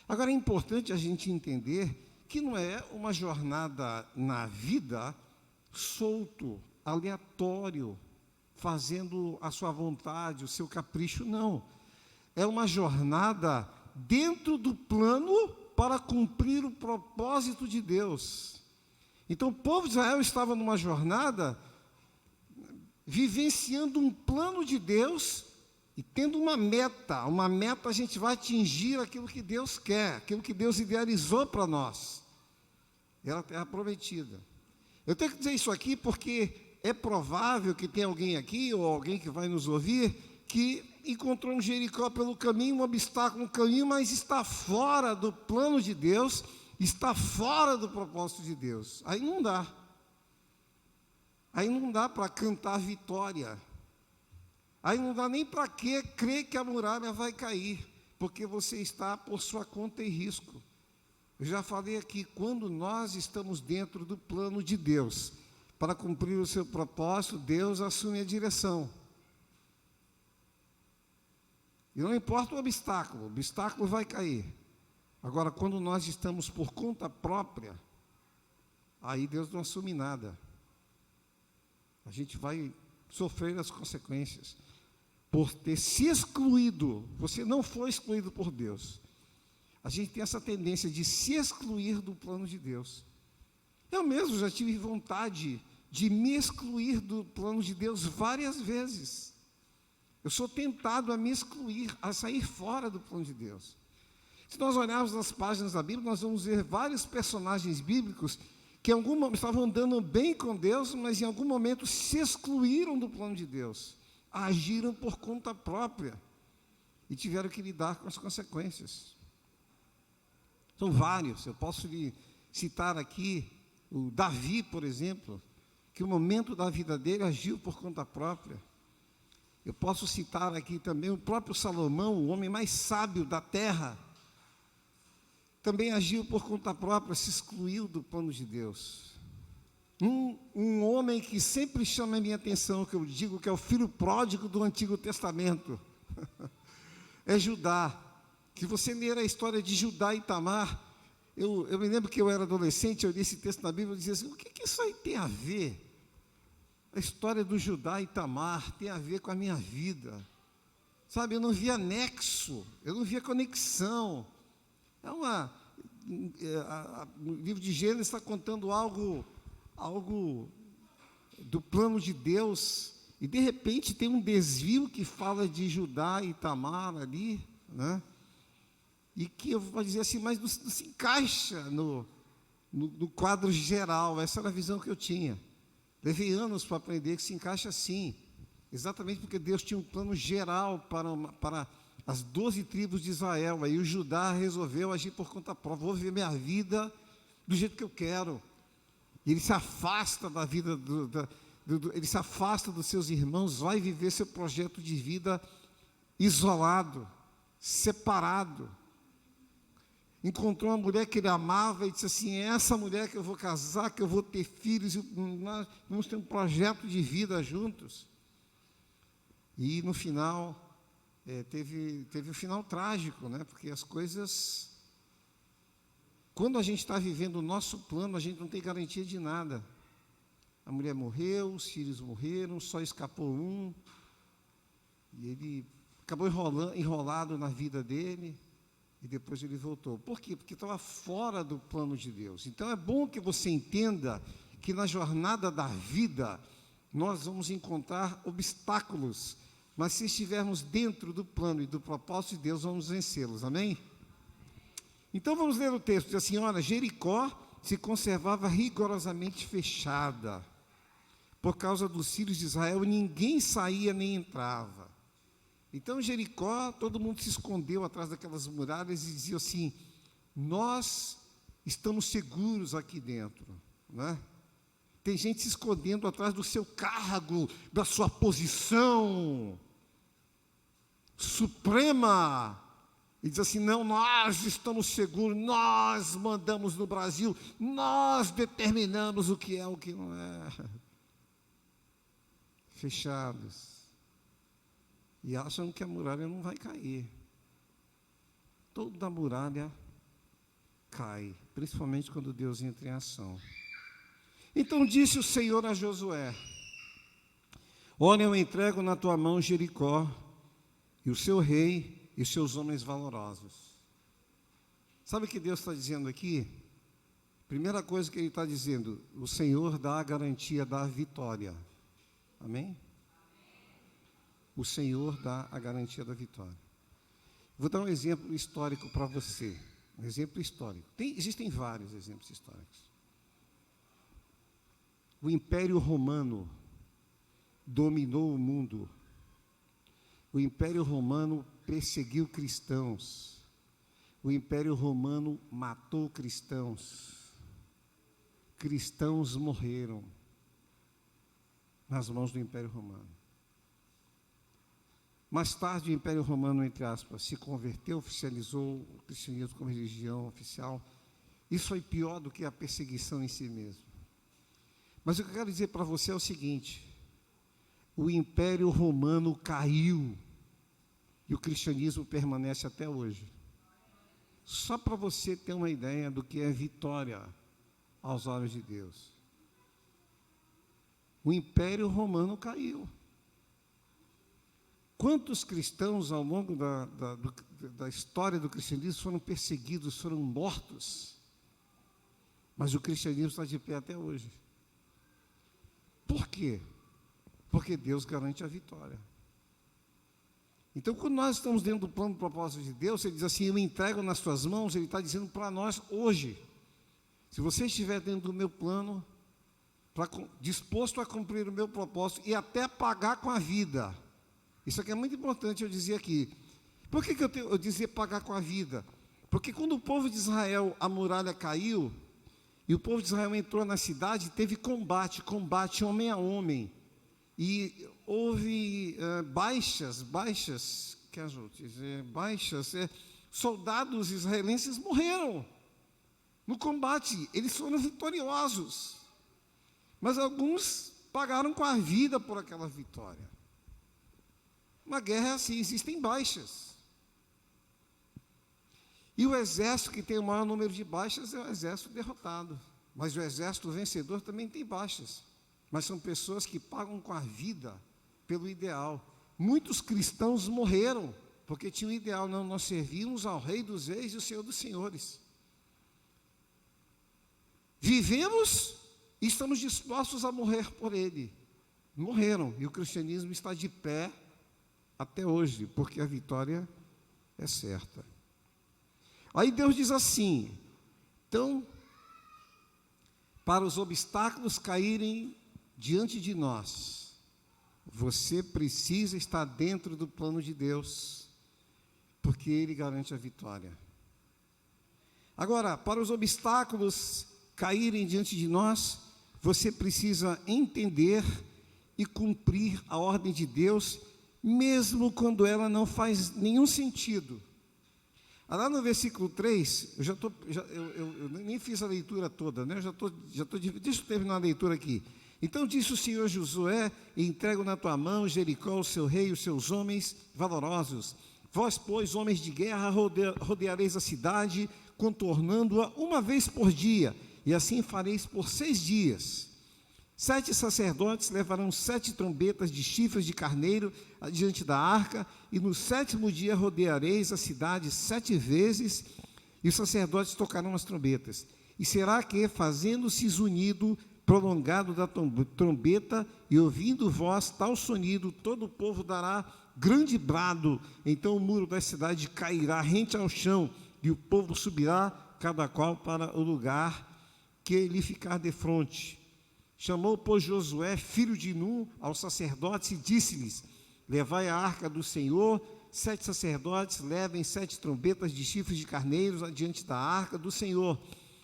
Agora, é importante a gente entender que não é uma jornada na vida solto, aleatório, fazendo a sua vontade, o seu capricho, não. É uma jornada dentro do plano para cumprir o propósito de Deus. Então, o povo de Israel estava numa jornada, vivenciando um plano de Deus e tendo uma meta a gente vai atingir aquilo que Deus quer, aquilo que Deus idealizou para nós. Era a terra prometida. Eu tenho que dizer isso aqui porque é provável que tenha alguém aqui, ou alguém que vai nos ouvir, que encontrou um Jericó pelo caminho, um obstáculo no caminho, mas está fora do plano de Deus, está fora do propósito de Deus. Aí não dá. Aí não dá para cantar vitória. Aí não dá nem para crer que a muralha vai cair, porque você está por sua conta e risco. Eu já falei aqui, quando nós estamos dentro do plano de Deus, para cumprir o seu propósito, Deus assume a direção. E não importa o obstáculo vai cair. Agora, quando nós estamos por conta própria, aí Deus não assume nada. A gente vai sofrer as consequências. Por ter se excluído, você não foi excluído por Deus. A gente tem essa tendência de se excluir do plano de Deus. Eu mesmo já tive vontade de me excluir do plano de Deus várias vezes. Eu sou tentado a me excluir, a sair fora do plano de Deus. Se nós olharmos nas páginas da Bíblia, nós vamos ver vários personagens bíblicos que em algum momento estavam andando bem com Deus, mas em algum momento se excluíram do plano de Deus, agiram por conta própria e tiveram que lidar com as consequências. São vários, eu posso lhe citar aqui o Davi, por exemplo, que no momento da vida dele agiu por conta própria. Eu posso citar aqui também o próprio Salomão, o homem mais sábio da terra, também agiu por conta própria, se excluiu do plano de Deus. Um homem que sempre chama a minha atenção, que eu digo que é o filho pródigo do Antigo Testamento, é Judá. Que você ler a história de Judá e Tamar, eu me lembro que eu era adolescente, eu li esse texto na Bíblia e dizia assim, o que isso aí tem a ver? A história do Judá e Tamar tem a ver com a minha vida. Sabe, eu não via nexo, eu não via conexão. O livro de Gênesis está contando algo do plano de Deus, e de repente tem um desvio que fala de Judá e Tamar ali, né? E que eu vou dizer assim, mas não se encaixa no quadro geral. Essa era a visão que eu tinha. Levei anos para aprender que se encaixa assim, exatamente porque Deus tinha um plano geral para as 12 tribos de Israel. Aí o Judá resolveu agir por conta própria, vou viver minha vida do jeito que eu quero. E ele se afasta da vida, ele se afasta dos seus irmãos, vai viver seu projeto de vida isolado, separado. Encontrou uma mulher que ele amava e disse assim, é essa mulher que eu vou casar, que eu vou ter filhos, e nós vamos ter um projeto de vida juntos. E no final, teve um final trágico, né? Porque as coisas, quando a gente está vivendo o nosso plano, a gente não tem garantia de nada. A mulher morreu, os filhos morreram, só escapou um, e ele acabou enrolado na vida dele. E depois ele voltou. Por quê? Porque estava fora do plano de Deus. Então é bom que você entenda que na jornada da vida nós vamos encontrar obstáculos, mas se estivermos dentro do plano e do propósito de Deus, vamos vencê-los. Amém? Então vamos ler o texto. Diz assim, olha, Jericó se conservava rigorosamente fechada. Por causa dos filhos de Israel, ninguém saía nem entrava. Então, Jericó, todo mundo se escondeu atrás daquelas muralhas e dizia assim, nós estamos seguros aqui dentro, né? Tem gente se escondendo atrás do seu cargo, da sua posição suprema, e diz assim, não, nós estamos seguros, nós mandamos no Brasil, nós determinamos o que é, o que não é. Fechados. E acham que a muralha não vai cair. Toda muralha cai, principalmente quando Deus entra em ação. Então disse o Senhor a Josué, olha, eu entrego na tua mão Jericó, e o seu rei e os seus homens valorosos. Sabe o que Deus está dizendo aqui? Primeira coisa que Ele está dizendo, o Senhor dá a garantia da vitória. Amém? O Senhor dá a garantia da vitória. Vou dar um exemplo histórico para você. Um exemplo histórico. Existem vários exemplos históricos. O Império Romano dominou o mundo. O Império Romano perseguiu cristãos. O Império Romano matou cristãos. Cristãos morreram nas mãos do Império Romano. Mais tarde, o Império Romano, entre aspas, se converteu, oficializou o cristianismo como religião oficial, Isso foi pior do que a perseguição em si mesmo. Mas o que eu quero dizer para você é o seguinte: o Império Romano caiu e o cristianismo permanece até hoje. Só para você ter uma ideia do que é vitória aos olhos de Deus. O Império Romano caiu. Quantos cristãos ao longo da história do cristianismo foram perseguidos, foram mortos? Mas o cristianismo está de pé até hoje. Por quê? Porque Deus garante a vitória. Então, quando nós estamos dentro do plano do propósito de Deus, Ele diz assim: eu me entrego nas tuas mãos. Ele está dizendo para nós hoje: se você estiver dentro do meu plano, disposto a cumprir o meu propósito e até pagar com a vida. Isso aqui é muito importante eu dizer aqui. Por que eu dizia pagar com a vida? Porque quando o povo de Israel, a muralha caiu, e o povo de Israel entrou na cidade, teve combate homem a homem. E houve baixas, soldados israelenses morreram no combate, eles foram vitoriosos. Mas alguns pagaram com a vida por aquela vitória. Uma guerra é assim, existem baixas. E o exército que tem o maior número de baixas é o exército derrotado. Mas o exército vencedor também tem baixas. Mas são pessoas que pagam com a vida pelo ideal. Muitos cristãos morreram porque tinham um ideal: não, nós servimos ao Rei dos Reis e o Senhor dos Senhores. Vivemos e estamos dispostos a morrer por Ele. Morreram, e o cristianismo está de pé até hoje, porque a vitória é certa. Aí Deus diz assim: então, para os obstáculos caírem diante de nós, você precisa estar dentro do plano de Deus, porque Ele garante a vitória. Agora, para os obstáculos caírem diante de nós, você precisa entender e cumprir a ordem de Deus, mesmo quando ela não faz nenhum sentido. Lá no versículo 3, eu nem fiz a leitura toda, né? Deixa eu terminar a leitura aqui. Então disse o Senhor a Josué: entrego na tua mão Jericó, o seu rei e os seus homens valorosos. Vós, pois, homens de guerra, rodeareis a cidade, contornando-a uma vez por dia, e assim fareis por 6 dias. 7 sacerdotes levarão 7 trombetas de chifres de carneiro diante da arca, e no 7º dia rodeareis a cidade 7 vezes, e os sacerdotes tocarão as trombetas. E será que, fazendo-se zunido prolongado da trombeta, e ouvindo voz tal sonido, todo o povo dará grande brado. Então o muro da cidade cairá rente ao chão, e o povo subirá, cada qual para o lugar que lhe ficar defronte. Chamou, pois, Josué, filho de Nun, aos sacerdotes e disse-lhes: levai a arca do Senhor. 7 sacerdotes levem 7 trombetas de chifres de carneiros adiante da arca do Senhor.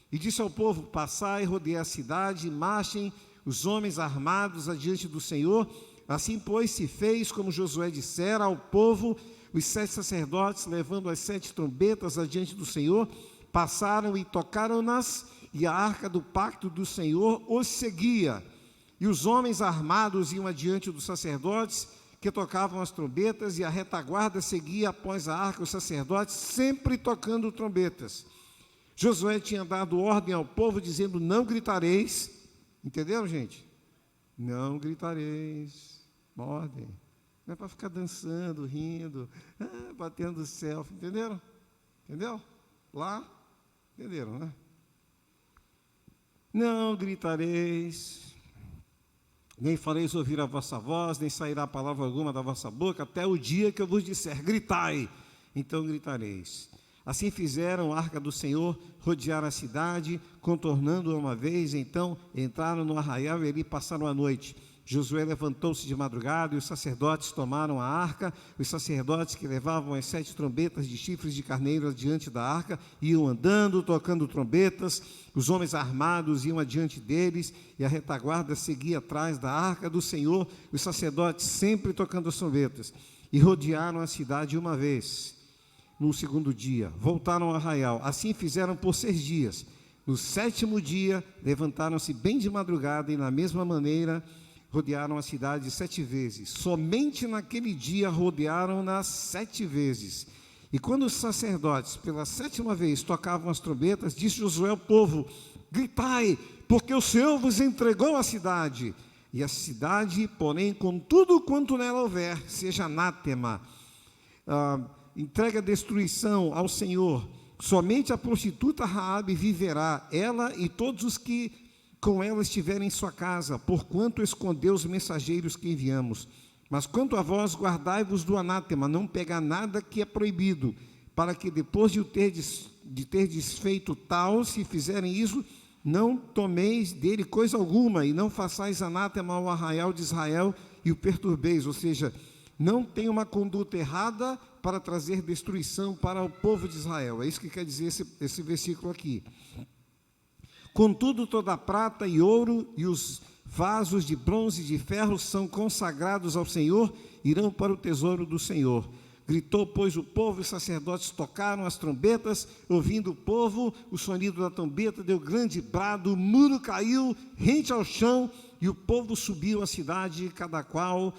E disse ao povo: passai, rodeai a cidade, e marchem os homens armados adiante do Senhor. Assim, pois, se fez como Josué dissera ao povo. Os 7 sacerdotes, levando as 7 trombetas adiante do Senhor, passaram e tocaram-nas, e a arca do pacto do Senhor os seguia. E os homens armados iam adiante dos sacerdotes, que tocavam as trombetas, e a retaguarda seguia após a arca os sacerdotes, sempre tocando trombetas. Josué tinha dado ordem ao povo, dizendo: não gritareis. Entenderam, gente? Não gritareis. Uma ordem. Não é para ficar dançando, rindo, batendo selfie. Entenderam? Entendeu? Lá, entenderam, né? Não gritareis, nem fareis ouvir a vossa voz, nem sairá palavra alguma da vossa boca, até o dia que eu vos disser: gritai, então gritareis. Assim fizeram a arca do Senhor rodear a cidade, contornando-a uma vez. Então entraram no arraial e ali passaram a noite. Josué levantou-se de madrugada, e os sacerdotes tomaram a arca. Os sacerdotes que levavam as 7 trombetas de chifres de carneiro adiante da arca iam andando, tocando trombetas. Os homens armados iam adiante deles, e a retaguarda seguia atrás da arca do Senhor, os sacerdotes sempre tocando as trombetas. E rodearam a cidade uma vez. No 2º dia, voltaram ao arraial. Assim fizeram por 6 dias. No No 7º dia, levantaram-se bem de madrugada e, na mesma maneira, rodearam a cidade 7 vezes. Somente naquele dia rodearam-na 7 vezes. E quando os sacerdotes, pela 7ª vez, tocavam as trombetas, disse Josué ao povo: gritai, porque o Senhor vos entregou a cidade. E a cidade, porém, com tudo quanto nela houver, seja anátema, entrega a destruição ao Senhor. Somente a prostituta Raabe viverá, ela e todos os que com ela estiverem em sua casa, porquanto escondeu os mensageiros que enviamos. Mas quanto a vós, guardai-vos do anátema, não pegar nada que é proibido, para que depois de terdes feito tal, se fizerem isso, não tomeis dele coisa alguma, e não façais anátema ao arraial de Israel e o perturbeis, ou seja, não tem uma conduta errada para trazer destruição para o povo de Israel. É isso que quer dizer esse versículo aqui. Contudo, toda a prata e ouro e os vasos de bronze e de ferro são consagrados ao Senhor, irão para o tesouro do Senhor. Gritou, pois, o povo, e os sacerdotes tocaram as trombetas. Ouvindo o povo o sonido da trombeta, deu grande brado, o muro caiu rente ao chão, e o povo subiu à cidade, cada qual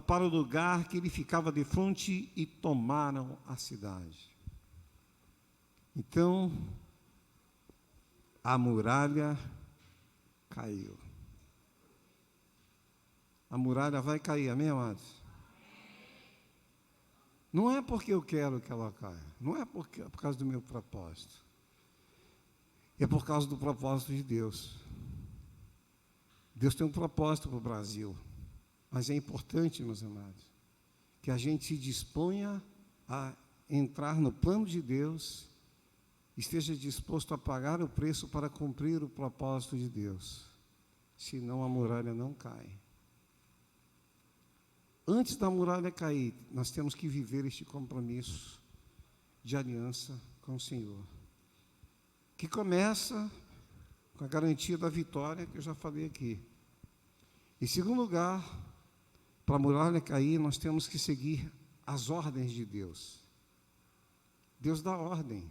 para o lugar que ele ficava defronte, e tomaram a cidade. Então, a muralha caiu. A muralha vai cair, amém, amados? Não é porque eu quero que ela caia, não é por causa do meu propósito, é por causa do propósito de Deus. Deus tem um propósito para o Brasil, mas é importante, meus amados, que a gente se disponha a entrar no plano de Deus, esteja disposto a pagar o preço para cumprir o propósito de Deus, senão a muralha não cai. Antes da muralha cair, nós temos que viver este compromisso de aliança com o Senhor, que começa com a garantia da vitória, que eu já falei aqui. Em segundo lugar, para a muralha cair, nós temos que seguir as ordens de Deus. Deus dá ordem.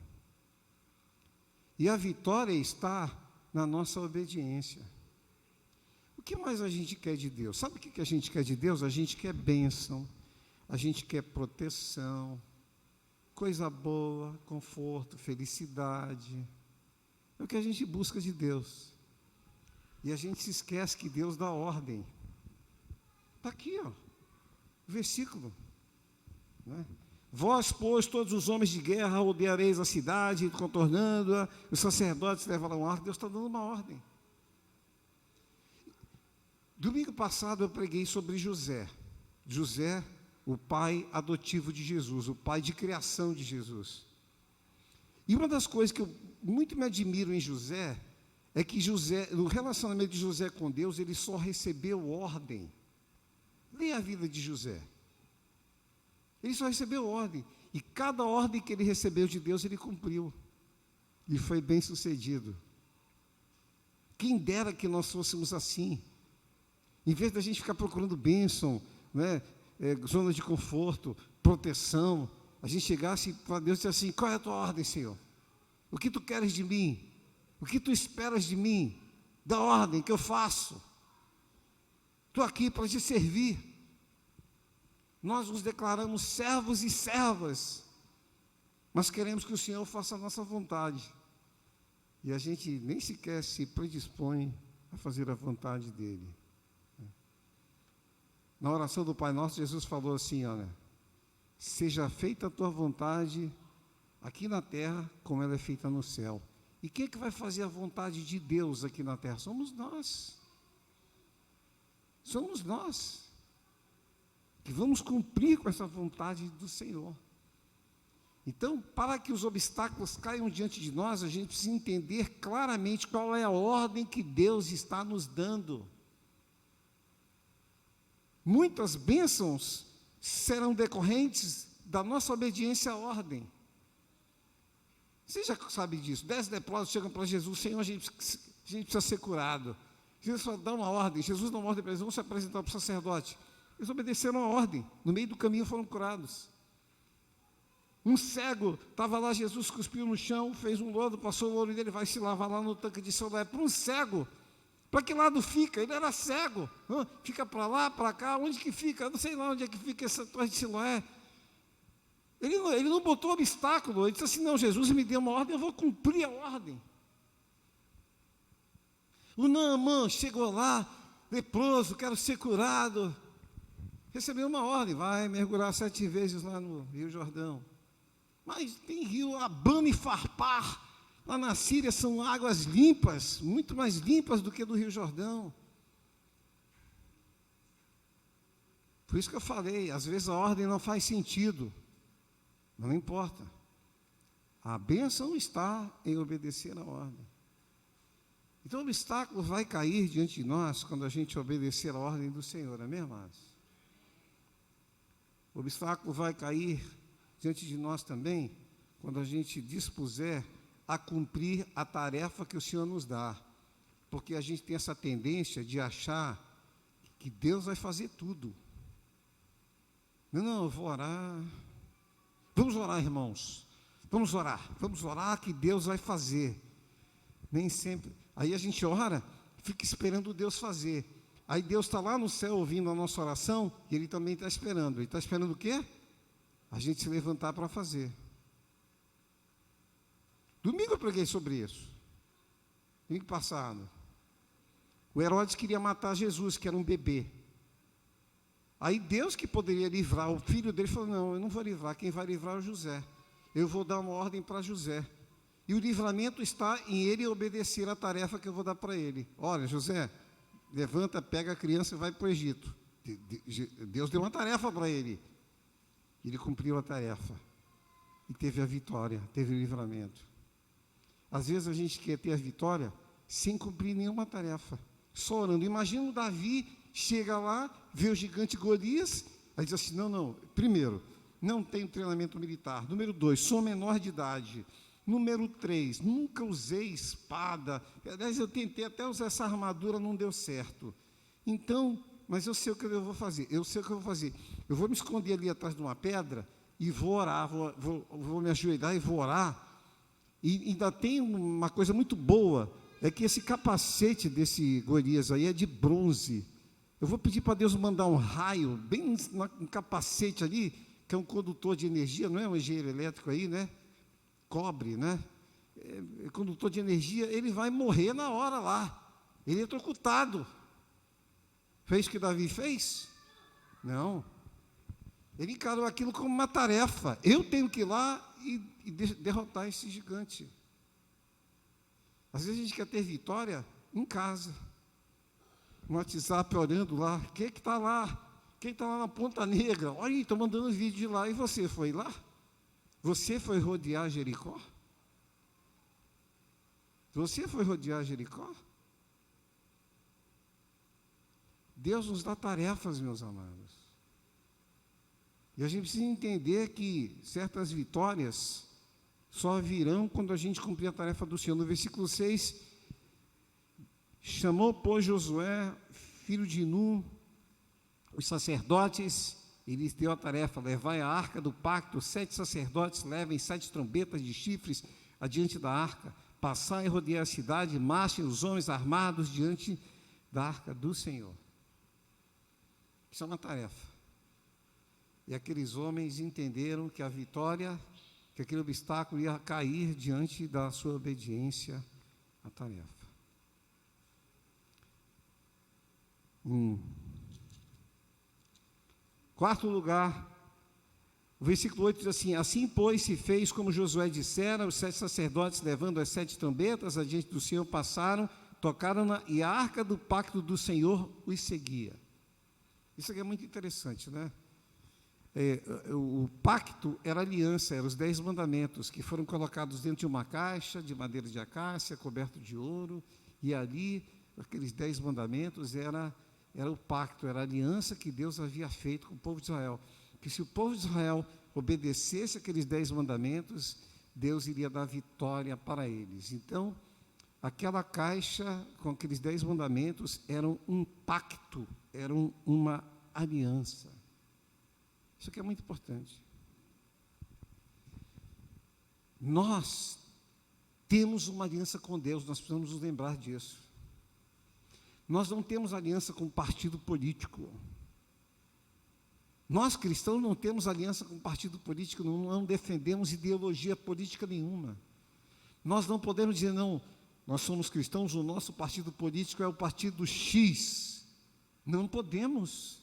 E a vitória está na nossa obediência. O que mais a gente quer de Deus? Sabe o que a gente quer de Deus? A gente quer bênção, a gente quer proteção, coisa boa, conforto, felicidade. É o que a gente busca de Deus. E a gente se esquece que Deus dá ordem. Está aqui, ó, o versículo. Né? Vós, pois, todos os homens de guerra, rodeareis a cidade, contornando-a, os sacerdotes levarão arco. Deus está dando uma ordem. Domingo passado eu preguei sobre José. José, o pai adotivo de Jesus, o pai de criação de Jesus. E uma das coisas que eu muito me admiro em José, é que José, no relacionamento de José com Deus, ele só recebeu ordem. Leia a vida de José. Ele só recebeu ordem. E cada ordem que ele recebeu de Deus, ele cumpriu. E foi bem sucedido. Quem dera que nós fôssemos assim. Em vez da gente ficar procurando bênção, né, zona de conforto, proteção, a gente chegasse para Deus e dissesse assim: qual é a tua ordem, Senhor? O que tu queres de mim? O que tu esperas de mim? Da ordem que eu faço. Estou aqui para te servir. Nós nos declaramos servos e servas, mas queremos que o Senhor faça a nossa vontade. E a gente nem sequer se predispõe a fazer a vontade dEle. Na oração do Pai Nosso, Jesus falou assim, olha: seja feita a tua vontade aqui na terra, como ela é feita no céu. E quem é que vai fazer a vontade de Deus aqui na terra? Somos nós. Somos nós que vamos cumprir com essa vontade do Senhor. Então, para que os obstáculos caiam diante de nós, a gente precisa entender claramente qual é a ordem que Deus está nos dando. Muitas bênçãos serão decorrentes da nossa obediência à ordem. Você já sabe disso. 10 leprosos chegam para Jesus: Senhor, a gente precisa ser curado. Jesus só dá uma ordem. Jesus dá uma ordem para eles: vão se apresentar para o sacerdote. Eles obedeceram a ordem. No meio do caminho foram curados. Um cego, estava lá, Jesus cuspiu no chão, fez um lodo, passou o olho dele, vai se lavar lá no tanque de Siloé. Para um cego, para que lado fica? Ele era cego. Fica para lá, para cá, onde que fica? Eu não sei lá onde é que fica essa torre de Siloé. Ele não botou obstáculo, ele disse assim, não, Jesus me deu uma ordem, eu vou cumprir a ordem. O Naamã chegou lá, leproso, quero ser curado. Recebeu uma ordem, vai mergulhar 7 vezes lá no Rio Jordão. Mas tem rio Abana e Farpar, lá na Síria são águas limpas, muito mais limpas do que do Rio Jordão. Por isso que eu falei, às vezes a ordem não faz sentido, mas não importa. A bênção está em obedecer a ordem. Então o obstáculo vai cair diante de nós quando a gente obedecer a ordem do Senhor, amém, amados? O obstáculo vai cair diante de nós também, quando a gente dispuser a cumprir a tarefa que o Senhor nos dá. Porque a gente tem essa tendência de achar que Deus vai fazer tudo. Não, eu vou orar. Vamos orar, irmãos. Vamos orar que Deus vai fazer. Nem sempre. Aí a gente ora, fica esperando Deus fazer. Aí Deus está lá no céu ouvindo a nossa oração, e Ele também está esperando. Ele está esperando o quê? A gente se levantar para fazer. Domingo eu preguei sobre isso. Domingo passado. O Herodes queria matar Jesus, que era um bebê. Aí Deus, que poderia livrar o filho dele, falou, não, eu não vou livrar, quem vai livrar é o José. Eu vou dar uma ordem para José. E o livramento está em ele obedecer a tarefa que eu vou dar para ele. Olha, José, levanta, pega a criança e vai para o Egito. Deus deu uma tarefa para ele. Ele cumpriu a tarefa. E teve a vitória, teve o livramento. Às vezes a gente quer ter a vitória sem cumprir nenhuma tarefa. Só orando. Imagina o Davi, chega lá, vê o gigante Golias, aí diz assim, não, primeiro, não tenho treinamento militar. Número 2, sou menor de idade. Número 3, nunca usei espada. Aliás, eu tentei até usar essa armadura, não deu certo. Então, mas eu sei o que eu vou fazer. Eu vou me esconder ali atrás de uma pedra e vou orar, vou me ajoelhar e vou orar. E ainda tem uma coisa muito boa, é que esse capacete desse Golias aí é de bronze. Eu vou pedir para Deus mandar um raio, bem no capacete ali, que é um condutor de energia, não é um engenheiro elétrico aí, né? Cobre, né? É condutor de energia, ele vai morrer na hora lá. Ele é eletrocutado. Fez o que Davi fez? Não. Ele encarou aquilo como uma tarefa. Eu tenho que ir lá e derrotar esse gigante. Às vezes a gente quer ter vitória em casa. No WhatsApp, orando lá. Quem está lá? Quem está lá na Ponta Negra? Olha, estou mandando vídeo de lá. E você foi lá? Você foi rodear Jericó? Você foi rodear Jericó? Deus nos dá tarefas, meus amados. E a gente precisa entender que certas vitórias só virão quando a gente cumprir a tarefa do Senhor. No versículo 6, chamou, pois, Josué, filho de Nun, os sacerdotes, e lhes deu a tarefa, levai a arca do pacto, 7 sacerdotes levem 7 trombetas de chifres adiante da arca, passai e rodeai a cidade, marchem os homens armados diante da arca do Senhor. Isso é uma tarefa. E aqueles homens entenderam que a vitória, que aquele obstáculo ia cair diante da sua obediência à tarefa. Quarto lugar, o versículo 8 diz assim, assim, pois, se fez como Josué dissera, os 7 sacerdotes, levando as 7 trombetas, adiante do Senhor, passaram, tocaram-na, e a arca do pacto do Senhor os seguia. Isso aqui é muito interessante, né? O pacto era aliança, eram os 10 mandamentos, que foram colocados dentro de uma caixa de madeira de acácia, coberto de ouro, e ali, aqueles 10 mandamentos, era o pacto, era a aliança que Deus havia feito com o povo de Israel, que se o povo de Israel obedecesse aqueles 10 mandamentos, Deus iria dar vitória para eles. Então, aquela caixa com aqueles 10 mandamentos eram um pacto, eram uma aliança. Isso aqui é muito importante. Nós temos uma aliança com Deus, nós precisamos nos lembrar disso. Nós não temos aliança com partido político. Nós, cristãos, não temos aliança com partido político, não defendemos ideologia política nenhuma. Nós não podemos dizer, não, nós somos cristãos, o nosso partido político é o partido X. Não podemos.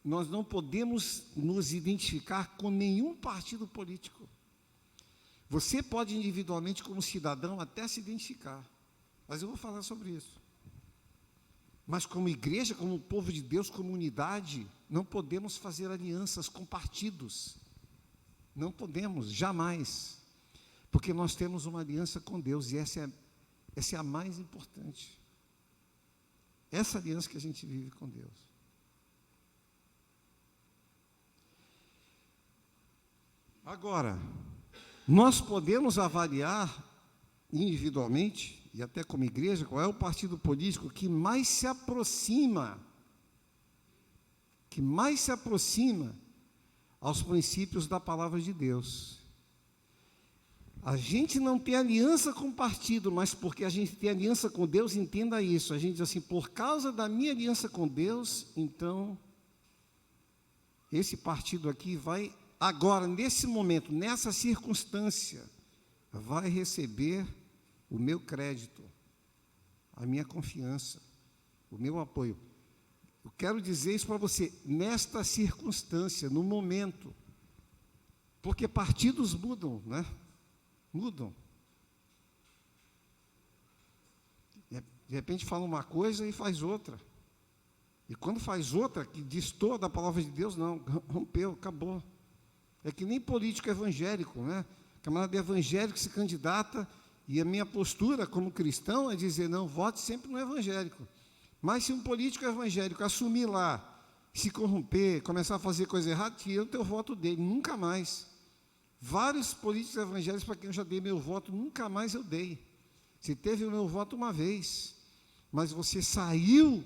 Nós não podemos nos identificar com nenhum partido político. Você pode individualmente, como cidadão, até se identificar. Mas eu vou falar sobre isso. Mas como igreja, como povo de Deus, como unidade, não podemos fazer alianças com partidos. Não podemos, jamais. Porque nós temos uma aliança com Deus e essa é a mais importante. Essa aliança que a gente vive com Deus. Agora, nós podemos avaliar individualmente e até como igreja, qual é o partido político que mais se aproxima aos princípios da palavra de Deus. A gente não tem aliança com o partido, mas porque a gente tem aliança com Deus, entenda isso. A gente diz assim, por causa da minha aliança com Deus, então, esse partido aqui vai, agora, nesse momento, nessa circunstância, vai receber o meu crédito, a minha confiança, o meu apoio. Eu quero dizer isso para você, nesta circunstância, no momento, porque partidos mudam, né? Mudam. De repente fala uma coisa e faz outra. E quando faz outra, que destoa da palavra de Deus, não, rompeu, acabou. É que nem político evangélico, né? Camarada evangélico se candidata, e a minha postura como cristão é dizer, não, vote sempre no evangélico. Mas se um político evangélico assumir lá, se corromper, começar a fazer coisa errada, tira o teu voto dele, nunca mais. Vários políticos evangélicos para quem eu já dei meu voto, nunca mais eu dei. Você teve o meu voto uma vez, mas você saiu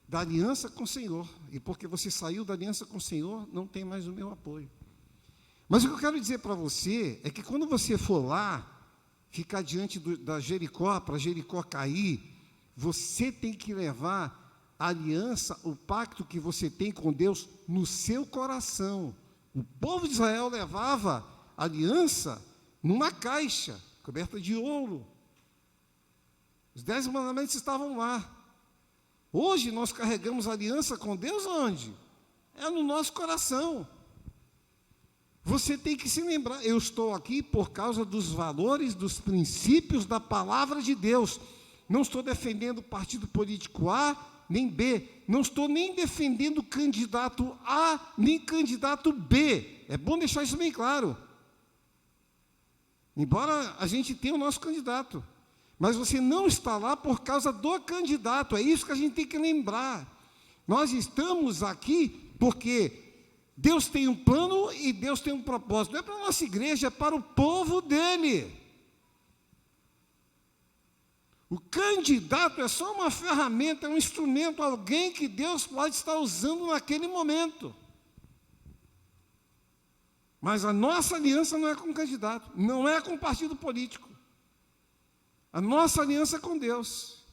da aliança com o Senhor, e porque você saiu da aliança com o Senhor, não tem mais o meu apoio. Mas o que eu quero dizer para você é que quando você for lá, ficar diante da Jericó, para Jericó cair, você tem que levar a aliança, o pacto que você tem com Deus no seu coração. O povo de Israel levava a aliança numa caixa, coberta de ouro. Os 10 mandamentos estavam lá. Hoje nós carregamos a aliança com Deus onde? É no nosso coração. Você tem que se lembrar, eu estou aqui por causa dos valores, dos princípios da palavra de Deus. Não estou defendendo partido político A, nem B. Não estou nem defendendo candidato A, nem candidato B. É bom deixar isso bem claro. Embora a gente tenha o nosso candidato. Mas você não está lá por causa do candidato. É isso que a gente tem que lembrar. Nós estamos aqui porque Deus tem um plano e Deus tem um propósito. Não é para a nossa igreja, é para o povo dele. O candidato é só uma ferramenta, é um instrumento, alguém que Deus pode estar usando naquele momento. Mas a nossa aliança não é com o candidato, não é com o partido político. A nossa aliança é com Deus.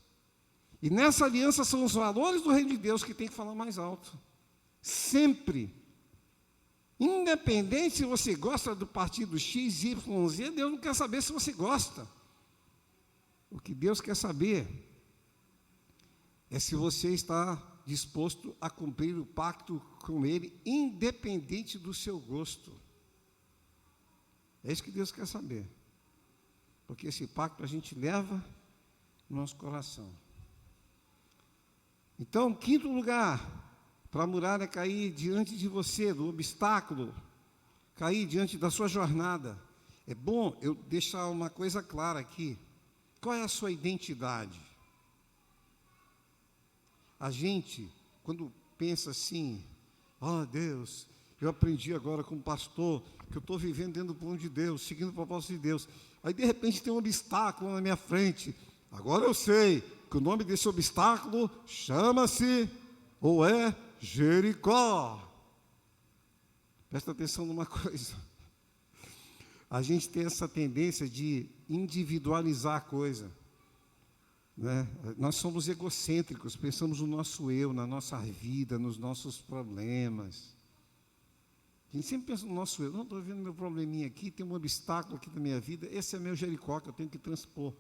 E nessa aliança são os valores do reino de Deus que tem que falar mais alto. Sempre. Independente se você gosta do partido X, Y, Z, Deus não quer saber se você gosta. O que Deus quer saber é se você está disposto a cumprir o pacto com Ele, independente do seu gosto. É isso que Deus quer saber. Porque esse pacto a gente leva no nosso coração. Então, quinto lugar, para a muralha cair diante de você, do obstáculo, cair diante da sua jornada. É bom eu deixar uma coisa clara aqui. Qual é a sua identidade? A gente, quando pensa assim, Deus, eu aprendi agora como pastor, que eu estou vivendo dentro do plano de Deus, seguindo o propósito de Deus. Aí, de repente, tem um obstáculo na minha frente. Agora eu sei que o nome desse obstáculo chama-se, ou é, Jericó. Presta atenção numa coisa. a gente tem essa tendência de individualizar a coisa, né? Nós somos egocêntricos, pensamos no nosso eu, na nossa vida, nos nossos problemas. A gente sempre pensa no nosso eu. Não, estou vendo meu probleminha aqui, tem um obstáculo aqui na minha vida, esse é meu Jericó que eu tenho que transpor.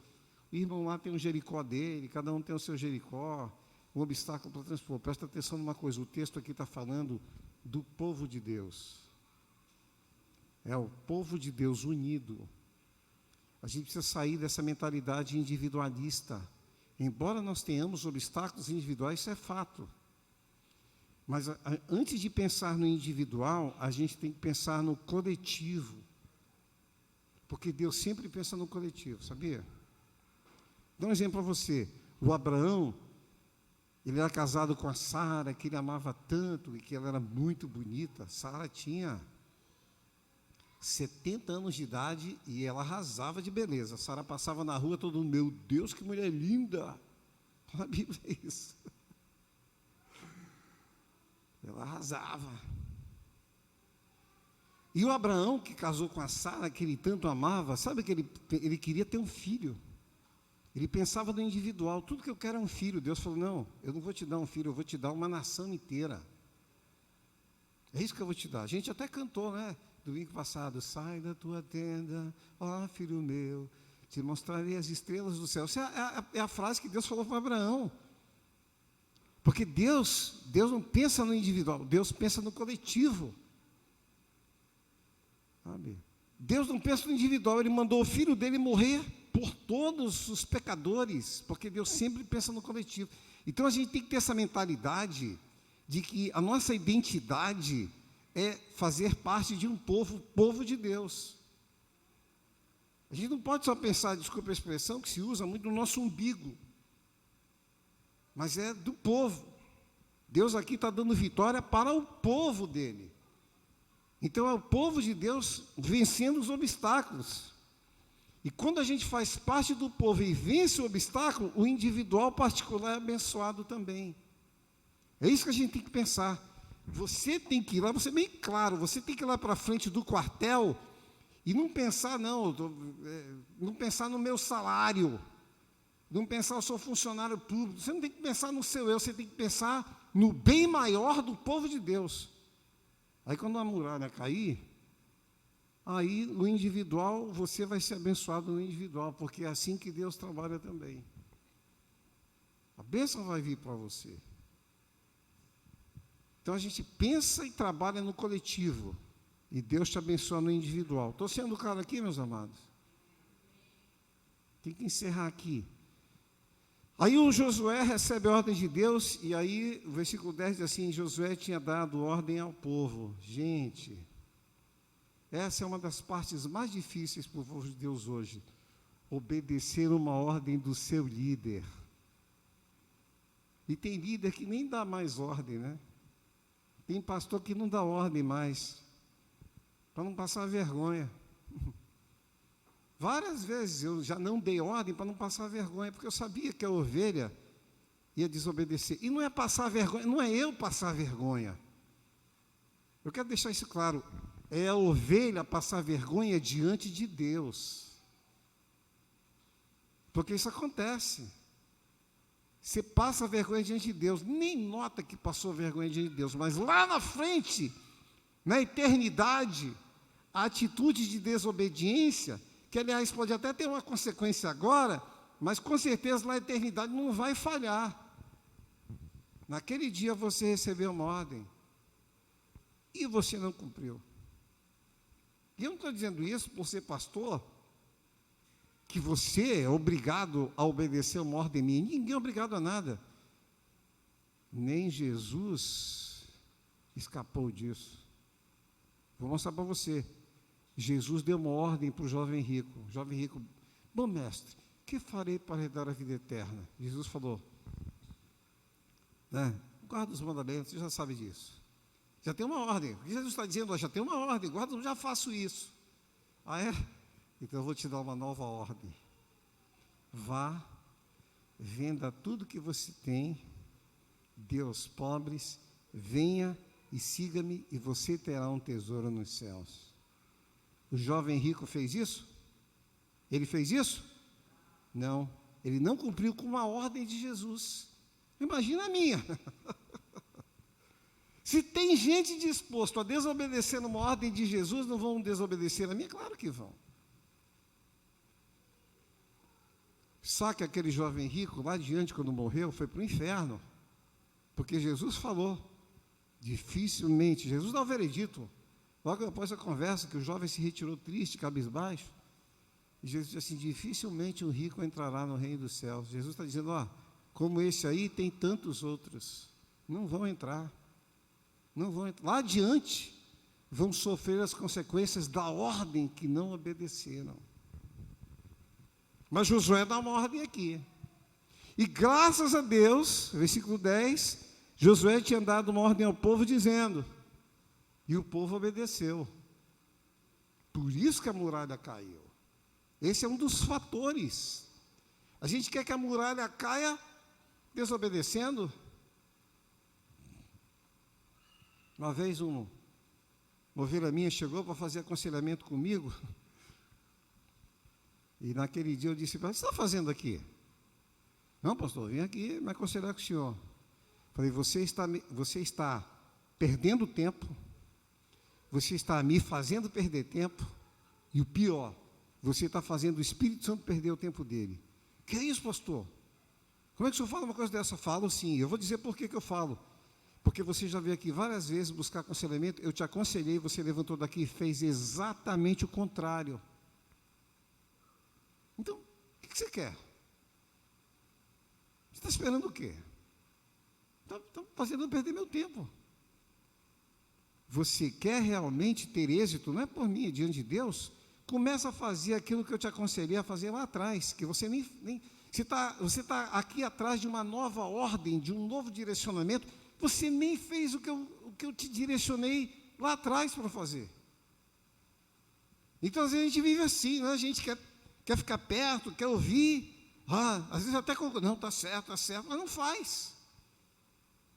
O irmão lá tem um Jericó dele, cada um tem o seu Jericó, um obstáculo para transpor. Presta atenção numa coisa, o texto aqui está falando do povo de Deus. É o povo de Deus unido. A gente precisa sair dessa mentalidade individualista. Embora nós tenhamos obstáculos individuais, isso é fato. Mas antes de pensar no individual, a gente tem que pensar no coletivo. Porque Deus sempre pensa no coletivo, sabia? Dá um exemplo para você. O Abraão, ele era casado com a Sara, que ele amava tanto e que ela era muito bonita. Sara tinha 70 anos de idade e ela arrasava de beleza. Sara passava na rua, todo mundo, meu Deus, que mulher linda. A Bíblia é isso. Ela arrasava. E o Abraão, que casou com a Sara, que ele tanto amava, sabe que ele queria ter um filho. Ele pensava no individual, tudo que eu quero é um filho. Deus falou, não, eu não vou te dar um filho, eu vou te dar uma nação inteira. É isso que eu vou te dar. A gente até cantou, né? Domingo passado, sai da tua tenda, ó filho meu, te mostrarei as estrelas do céu. Essa é a frase que Deus falou para Abraão. Porque Deus não pensa no individual, Deus pensa no coletivo. Sabe? Deus não pensa no individual, Ele mandou o filho dele morrer por todos os pecadores, porque Deus sempre pensa no coletivo. Então a gente tem que ter essa mentalidade de que a nossa identidade é fazer parte de um povo de Deus. A gente não pode só pensar, desculpa a expressão, que se usa muito no nosso umbigo, mas é do povo. Deus aqui está dando vitória para o povo dele. Então é o povo de Deus vencendo os obstáculos. E quando a gente faz parte do povo e vence o obstáculo, o individual particular é abençoado também. É isso que a gente tem que pensar. Você tem que ir lá, você é bem claro, você tem que ir lá para frente do quartel e não pensar, não pensar no meu salário, não pensar, eu sou funcionário público. Você não tem que pensar no seu eu, você tem que pensar no bem maior do povo de Deus. Aí quando a muralha cair, aí no individual, você vai ser abençoado no individual, porque é assim que Deus trabalha também. A bênção vai vir para você. Então a gente pensa e trabalha no coletivo, e Deus te abençoa no individual. Estou sendo claro aqui, meus amados? Tem que encerrar aqui. Aí o Josué recebe a ordem de Deus, e aí o versículo 10 diz assim, Josué tinha dado ordem ao povo. Gente, essa é uma das partes mais difíceis para o povo de Deus hoje, obedecer uma ordem do seu líder. E tem líder que nem dá mais ordem, né? Tem pastor que não dá ordem mais, para não passar vergonha. Várias vezes eu já não dei ordem para não passar vergonha, porque eu sabia que a ovelha ia desobedecer. E não é passar vergonha, não é eu passar vergonha. Eu quero deixar isso claro. É a ovelha passar vergonha diante de Deus. Porque isso acontece. Você passa vergonha diante de Deus, nem nota que passou vergonha diante de Deus, mas lá na frente, na eternidade, a atitude de desobediência, que aliás pode até ter uma consequência agora, mas com certeza na eternidade não vai falhar. Naquele dia você recebeu uma ordem e você não cumpriu. E eu não estou dizendo isso por ser pastor, que você é obrigado a obedecer uma ordem minha. Ninguém é obrigado a nada. Nem Jesus escapou disso. Vou mostrar para você. Jesus deu uma ordem para o jovem rico. O jovem rico, bom mestre, que farei para herdar a vida eterna? Jesus falou, né? Guarda os mandamentos, você já sabe disso. Já tem uma ordem. O que Jesus está dizendo? Já tem uma ordem, guarda, eu já faço isso. Ah, é? Então eu vou te dar uma nova ordem. Vá, venda tudo que você tem, dê aos pobres, venha e siga-me, e você terá um tesouro nos céus. O jovem rico fez isso? Ele fez isso? Não. Ele não cumpriu com uma ordem de Jesus. Imagina a minha. Se tem gente disposta a desobedecer numa ordem de Jesus, não vão desobedecer a minha? Claro que vão. Sabe que aquele jovem rico, lá adiante, quando morreu, foi para o inferno. Porque Jesus falou, dificilmente, Jesus dá o veredito. Logo após a conversa, que o jovem se retirou triste, cabisbaixo, e Jesus disse assim, dificilmente um rico entrará no reino dos céus. Jesus está dizendo, ó, como esse aí, tem tantos outros. Não vão entrar. Não vão entrar. Lá adiante, vão sofrer as consequências da ordem que não obedeceram. Mas Josué dá uma ordem aqui. E graças a Deus, versículo 10, Josué tinha dado uma ordem ao povo dizendo, e o povo obedeceu. Por isso que a muralha caiu. Esse é um dos fatores. A gente quer que a muralha caia desobedecendo. Uma vez uma ovelha minha chegou para fazer aconselhamento comigo. E naquele dia eu disse para ela, o que você está fazendo aqui? Não, pastor, vim aqui me aconselhar com o senhor. Falei, você está perdendo tempo, você está me fazendo perder tempo, e o pior, você está fazendo o Espírito Santo perder o tempo dele. Que é isso, pastor? Como é que o senhor fala uma coisa dessa? Falo sim, eu vou dizer por que eu falo. Porque você já veio aqui várias vezes buscar aconselhamento, eu te aconselhei, você levantou daqui e fez exatamente o contrário. Então, o que você quer? Você está esperando o quê? Está fazendo eu perder meu tempo. Você quer realmente ter êxito, não é por mim, é diante de Deus? Começa a fazer aquilo que eu te aconselhei a fazer lá atrás, que você nem você está aqui atrás de uma nova ordem, de um novo direcionamento, você nem fez o que eu te direcionei lá atrás para fazer. Então, às vezes a gente vive assim, né? A gente quer ficar perto, quer ouvir, às vezes até não, está certo, mas não faz.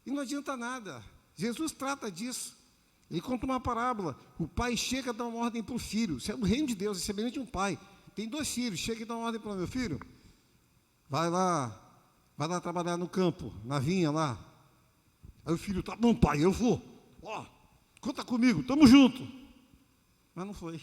E não adianta nada. Jesus trata disso. Ele conta uma parábola. O pai chega a dar uma ordem para o filho. Isso é o reino de Deus, é semelhante de um pai. Tem 2 filhos, chega e dá uma ordem para o meu filho. Vai lá trabalhar no campo, na vinha lá. Aí o filho, tá bom pai, eu vou. Conta comigo, estamos juntos. Mas não foi.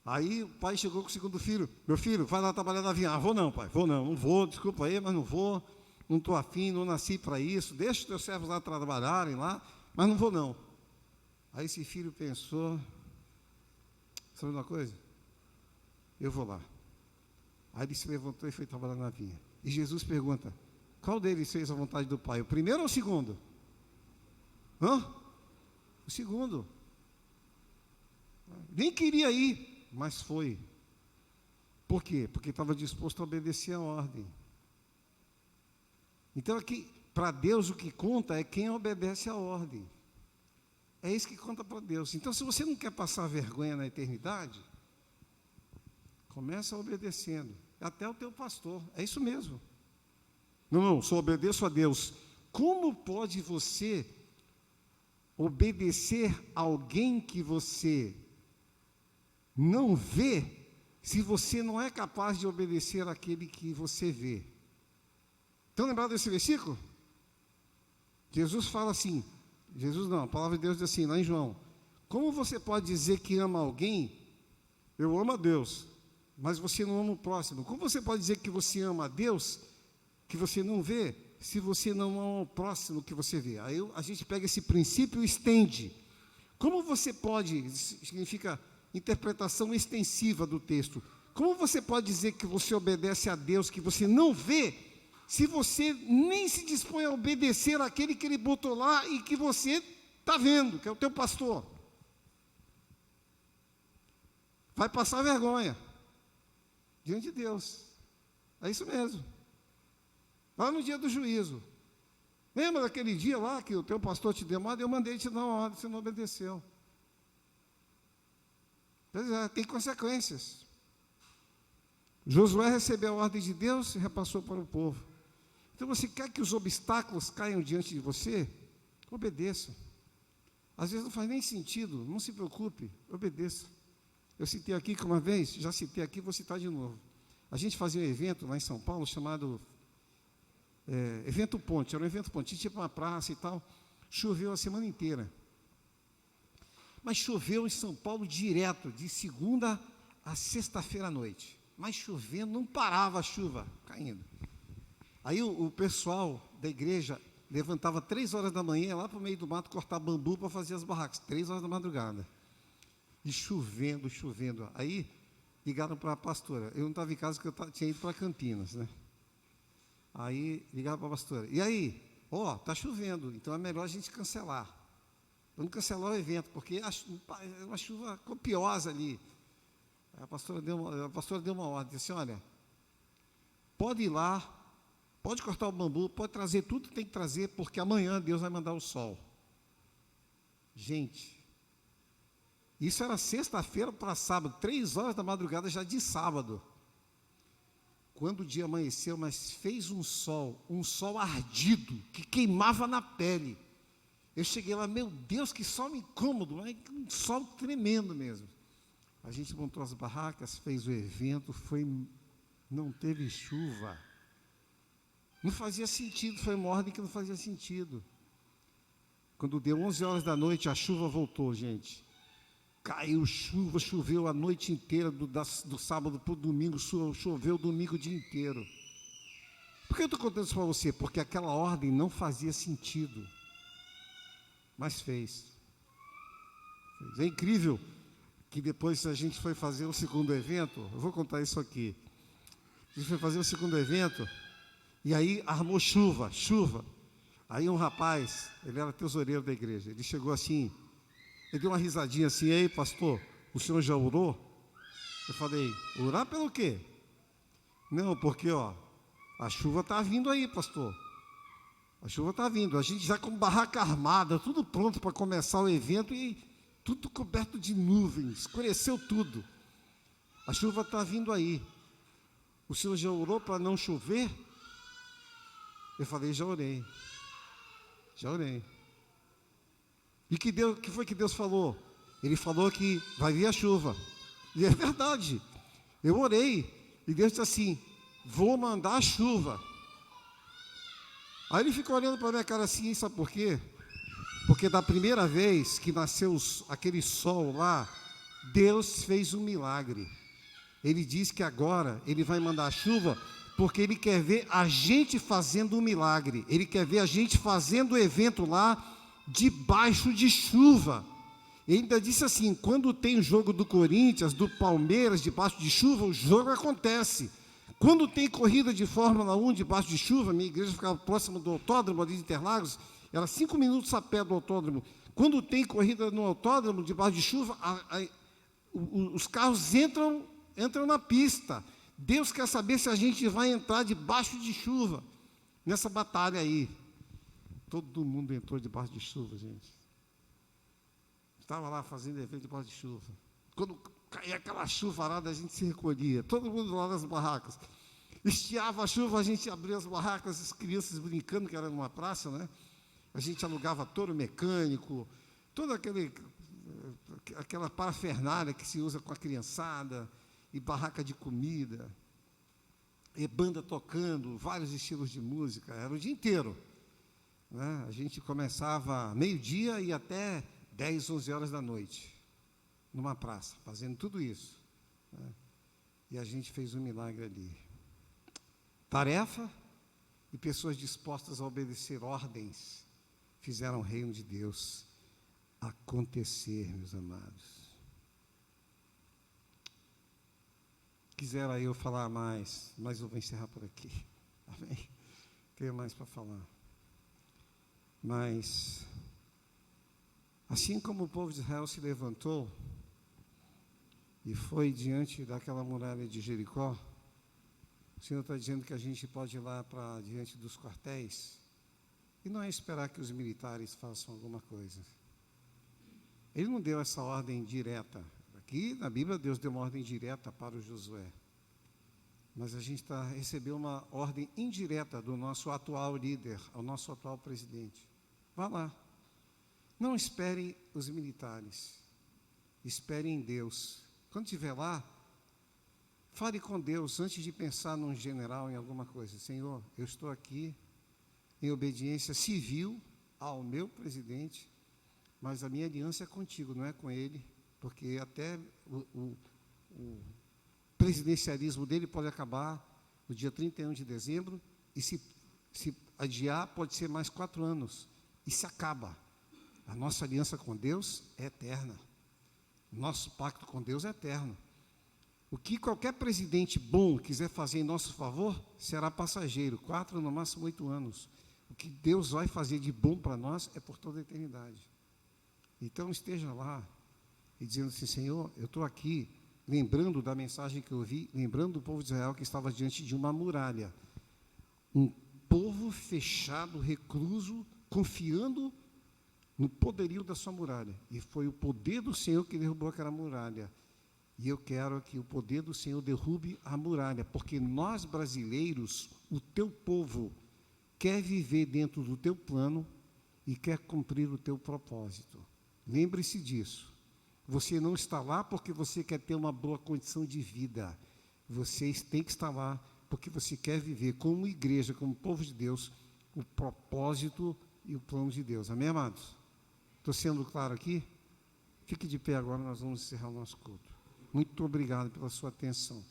Aí o pai chegou com o segundo filho, meu filho, vai lá trabalhar na vinha. Vou não, pai, não vou, desculpa aí, mas não vou, não estou afim, não nasci para isso, deixa os teus servos lá trabalharem lá, mas não vou não. Aí esse filho pensou, sabe uma coisa? Eu vou lá. Aí ele se levantou e foi trabalhar na vinha. E Jesus pergunta, qual deles fez a vontade do pai, o primeiro ou o segundo? O segundo. Nem queria ir. Mas foi. Por quê? Porque estava disposto a obedecer a ordem. Então, aqui, para Deus, o que conta é quem obedece a ordem. É isso que conta para Deus. Então, se você não quer passar vergonha na eternidade, começa obedecendo. Até o teu pastor. É isso mesmo. Não, só obedeço a Deus. Como pode você obedecer a alguém que você não vê, se você não é capaz de obedecer àquele que você vê? Estão lembrados desse versículo? Jesus fala assim, a palavra de Deus diz assim, lá em João, como você pode dizer que ama alguém? Eu amo a Deus, mas você não ama o próximo. Como você pode dizer que você ama a Deus, que você não vê, se você não ama o próximo que você vê? Aí a gente pega esse princípio e estende. Como você pode, significa interpretação extensiva do texto. Como você pode dizer que você obedece a Deus, que você não vê, se você nem se dispõe a obedecer àquele que Ele botou lá e que você está vendo, que é o teu pastor? Vai passar vergonha diante de Deus. É isso mesmo. Lá no dia do juízo. Lembra daquele dia lá que o teu pastor te deu uma ordem? Eu mandei te dar uma ordem, você não obedeceu. Pois é, tem consequências. Josué recebeu a ordem de Deus e repassou para o povo. Então, você quer que os obstáculos caiam diante de você? Obedeça. Às vezes não faz nem sentido, não se preocupe, obedeça. Eu citei aqui que uma vez, já citei aqui, vou citar de novo. A gente fazia um evento lá em São Paulo chamado Evento Ponte, era um evento ponte, tipo uma praça e tal. Choveu a semana inteira. Mas choveu em São Paulo direto, de segunda a sexta-feira à noite. Mas chovendo, não parava a chuva caindo. Aí o pessoal da igreja levantava 3 horas da manhã, lá para o meio do mato, cortar bambu para fazer as barracas, 3 horas da madrugada. E chovendo, chovendo. Aí ligaram para a pastora. Eu não estava em casa, porque eu tinha ido para Campinas, né? Aí ligaram para a pastora. E aí? Está chovendo, então é melhor a gente cancelar. Vamos cancelar o evento, porque é uma chuva copiosa ali. A pastora deu uma ordem, disse, olha, pode ir lá, pode cortar o bambu, pode trazer tudo que tem que trazer, porque amanhã Deus vai mandar o sol. Gente, isso era sexta-feira para sábado, 3 horas da madrugada já de sábado. Quando o dia amanheceu, mas fez um sol ardido, que queimava na pele. Eu cheguei lá, meu Deus, que sol incômodo, mas um sol tremendo mesmo. A gente montou as barracas, fez o evento, não teve chuva. Não fazia sentido, foi uma ordem que não fazia sentido. Quando deu 11 horas da noite, a chuva voltou, gente. Caiu chuva, choveu a noite inteira, do sábado para o domingo, choveu o domingo o dia inteiro. Por que eu estou contando isso para você? Porque aquela ordem não fazia sentido. Mas fez. É incrível que depois a gente foi fazer o segundo evento, eu vou contar isso aqui. A gente foi fazer o segundo evento, e aí armou chuva. Aí um rapaz, ele era tesoureiro da igreja, ele chegou assim, ele deu uma risadinha assim, ei pastor, o senhor já orou? Eu falei, orar pelo quê? Não, porque a chuva está vindo aí, pastor. A chuva está vindo, a gente já com barraca armada, tudo pronto para começar o evento e tudo coberto de nuvens, escureceu tudo. A chuva está vindo aí. O senhor já orou para não chover? Eu falei, já orei. E que foi que Deus falou? Ele falou que vai vir a chuva. E é verdade. Eu orei. E Deus disse assim, vou mandar a chuva. Aí ele ficou olhando para a minha cara assim, sabe por quê? Porque da primeira vez que nasceu aquele sol lá, Deus fez um milagre. Ele disse que agora Ele vai mandar a chuva, porque Ele quer ver a gente fazendo um milagre. Ele quer ver a gente fazendo o evento lá, debaixo de chuva. Ele ainda disse assim, quando tem o jogo do Corinthians, do Palmeiras, debaixo de chuva, o jogo acontece. Quando tem corrida de Fórmula 1 debaixo de chuva, minha igreja ficava próxima do autódromo ali de Interlagos, era 5 minutos a pé do autódromo. Quando tem corrida no autódromo debaixo de chuva, os carros entram na pista. Deus quer saber se a gente vai entrar debaixo de chuva, nessa batalha aí. Todo mundo entrou debaixo de chuva, gente. Estava lá fazendo evento debaixo de chuva. Quando caía aquela chuvarada, a gente se recolhia, todo mundo lá nas barracas. Estiava a chuva, a gente abria as barracas, as crianças brincando, que era numa praça, né? A gente alugava touro mecânico, toda aquela parafernália que se usa com a criançada, e barraca de comida, e banda tocando, vários estilos de música, era o dia inteiro. Né? A gente começava meio-dia e até 10, 11 horas da noite, numa praça, fazendo tudo isso. Né? E a gente fez um milagre ali. Tarefa e pessoas dispostas a obedecer ordens fizeram o reino de Deus acontecer, meus amados. Quisera eu falar mais, mas eu vou encerrar por aqui. Amém? Tenho mais para falar. Mas, assim como o povo de Israel se levantou e foi diante daquela muralha de Jericó, o Senhor está dizendo que a gente pode ir lá para diante dos quartéis e não é esperar que os militares façam alguma coisa. Ele não deu essa ordem direta. Aqui na Bíblia Deus deu uma ordem direta para o Josué. Mas a gente recebeu uma ordem indireta do nosso atual líder, ao nosso atual presidente. Vá lá. Não espere os militares, espere em Deus. Quando estiver lá, fale com Deus antes de pensar num general, em alguma coisa. Senhor, eu estou aqui em obediência civil ao meu presidente, mas a minha aliança é contigo, não é com ele, porque até o presidencialismo dele pode acabar no dia 31 de dezembro, e se adiar, pode ser mais 4 anos, e se acaba. A nossa aliança com Deus é eterna. O nosso pacto com Deus é eterno. O que qualquer presidente bom quiser fazer em nosso favor, será passageiro, 4, no máximo 8 anos. O que Deus vai fazer de bom para nós é por toda a eternidade. Então esteja lá e dizendo assim: Senhor, eu estou aqui, lembrando da mensagem que eu ouvi, lembrando do povo de Israel que estava diante de uma muralha. Um povo fechado, recluso, confiando no poderio da sua muralha. E foi o poder do Senhor que derrubou aquela muralha. E eu quero que o poder do Senhor derrube a muralha, porque nós brasileiros, o teu povo, quer viver dentro do teu plano e quer cumprir o teu propósito. Lembre-se disso. Você não está lá porque você quer ter uma boa condição de vida. Você tem que estar lá porque você quer viver como igreja, como povo de Deus, o propósito e o plano de Deus. Amém, amados? Estou sendo claro aqui? Fique de pé agora, nós vamos encerrar o nosso culto. Muito obrigado pela sua atenção.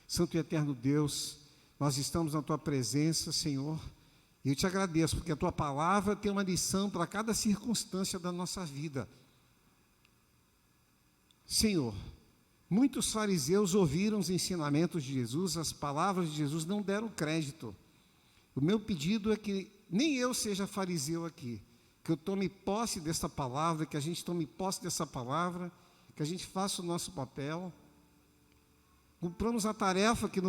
Santo e eterno Deus, nós estamos na Tua presença, Senhor, e eu te agradeço, porque a Tua palavra tem uma lição para cada circunstância da nossa vida. Senhor, muitos fariseus ouviram os ensinamentos de Jesus, as palavras de Jesus, não deram crédito. O meu pedido é que nem eu seja fariseu aqui, que eu tome posse dessa palavra, que a gente tome posse dessa palavra, que a gente faça o nosso papel, cumpramos a tarefa que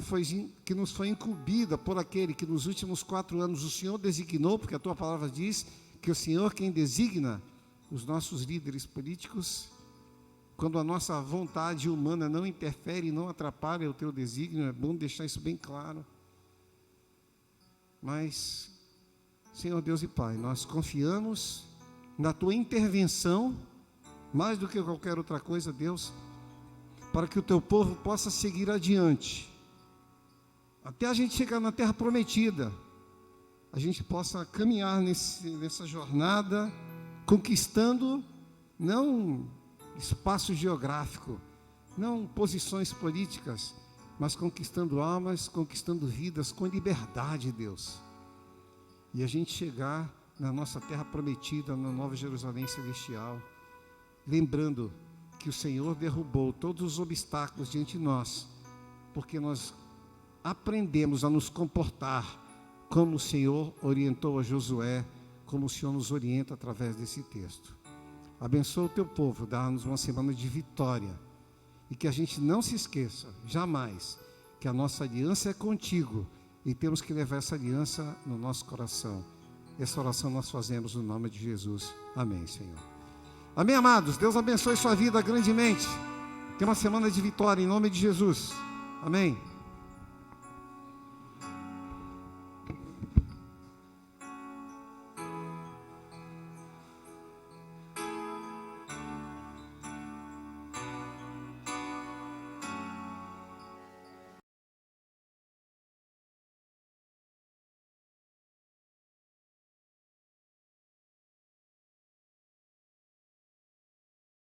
nos foi incumbida por aquele que nos últimos 4 anos o Senhor designou, porque a Tua palavra diz que o Senhor quem designa os nossos líderes políticos, quando a nossa vontade humana não interfere e não atrapalha o Teu desígnio. É bom deixar isso bem claro. Mas, Senhor Deus e Pai, nós confiamos na Tua intervenção, mais do que qualquer outra coisa, Deus, para que o Teu povo possa seguir adiante, até a gente chegar na terra prometida, a gente possa caminhar nessa jornada, conquistando, não espaço geográfico, não posições políticas, mas conquistando almas, conquistando vidas com liberdade, Deus. E a gente chegar na nossa terra prometida, na Nova Jerusalém Celestial, lembrando que o Senhor derrubou todos os obstáculos diante de nós, porque nós aprendemos a nos comportar como o Senhor orientou a Josué, como o Senhor nos orienta através desse texto. Abençoa o Teu povo, dá-nos uma semana de vitória, e que a gente não se esqueça, jamais, que a nossa aliança é contigo, e temos que levar essa aliança no nosso coração. Essa oração nós fazemos no nome de Jesus. Amém, Senhor. Amém, amados? Deus abençoe sua vida grandemente. Tenha uma semana de vitória em nome de Jesus. Amém.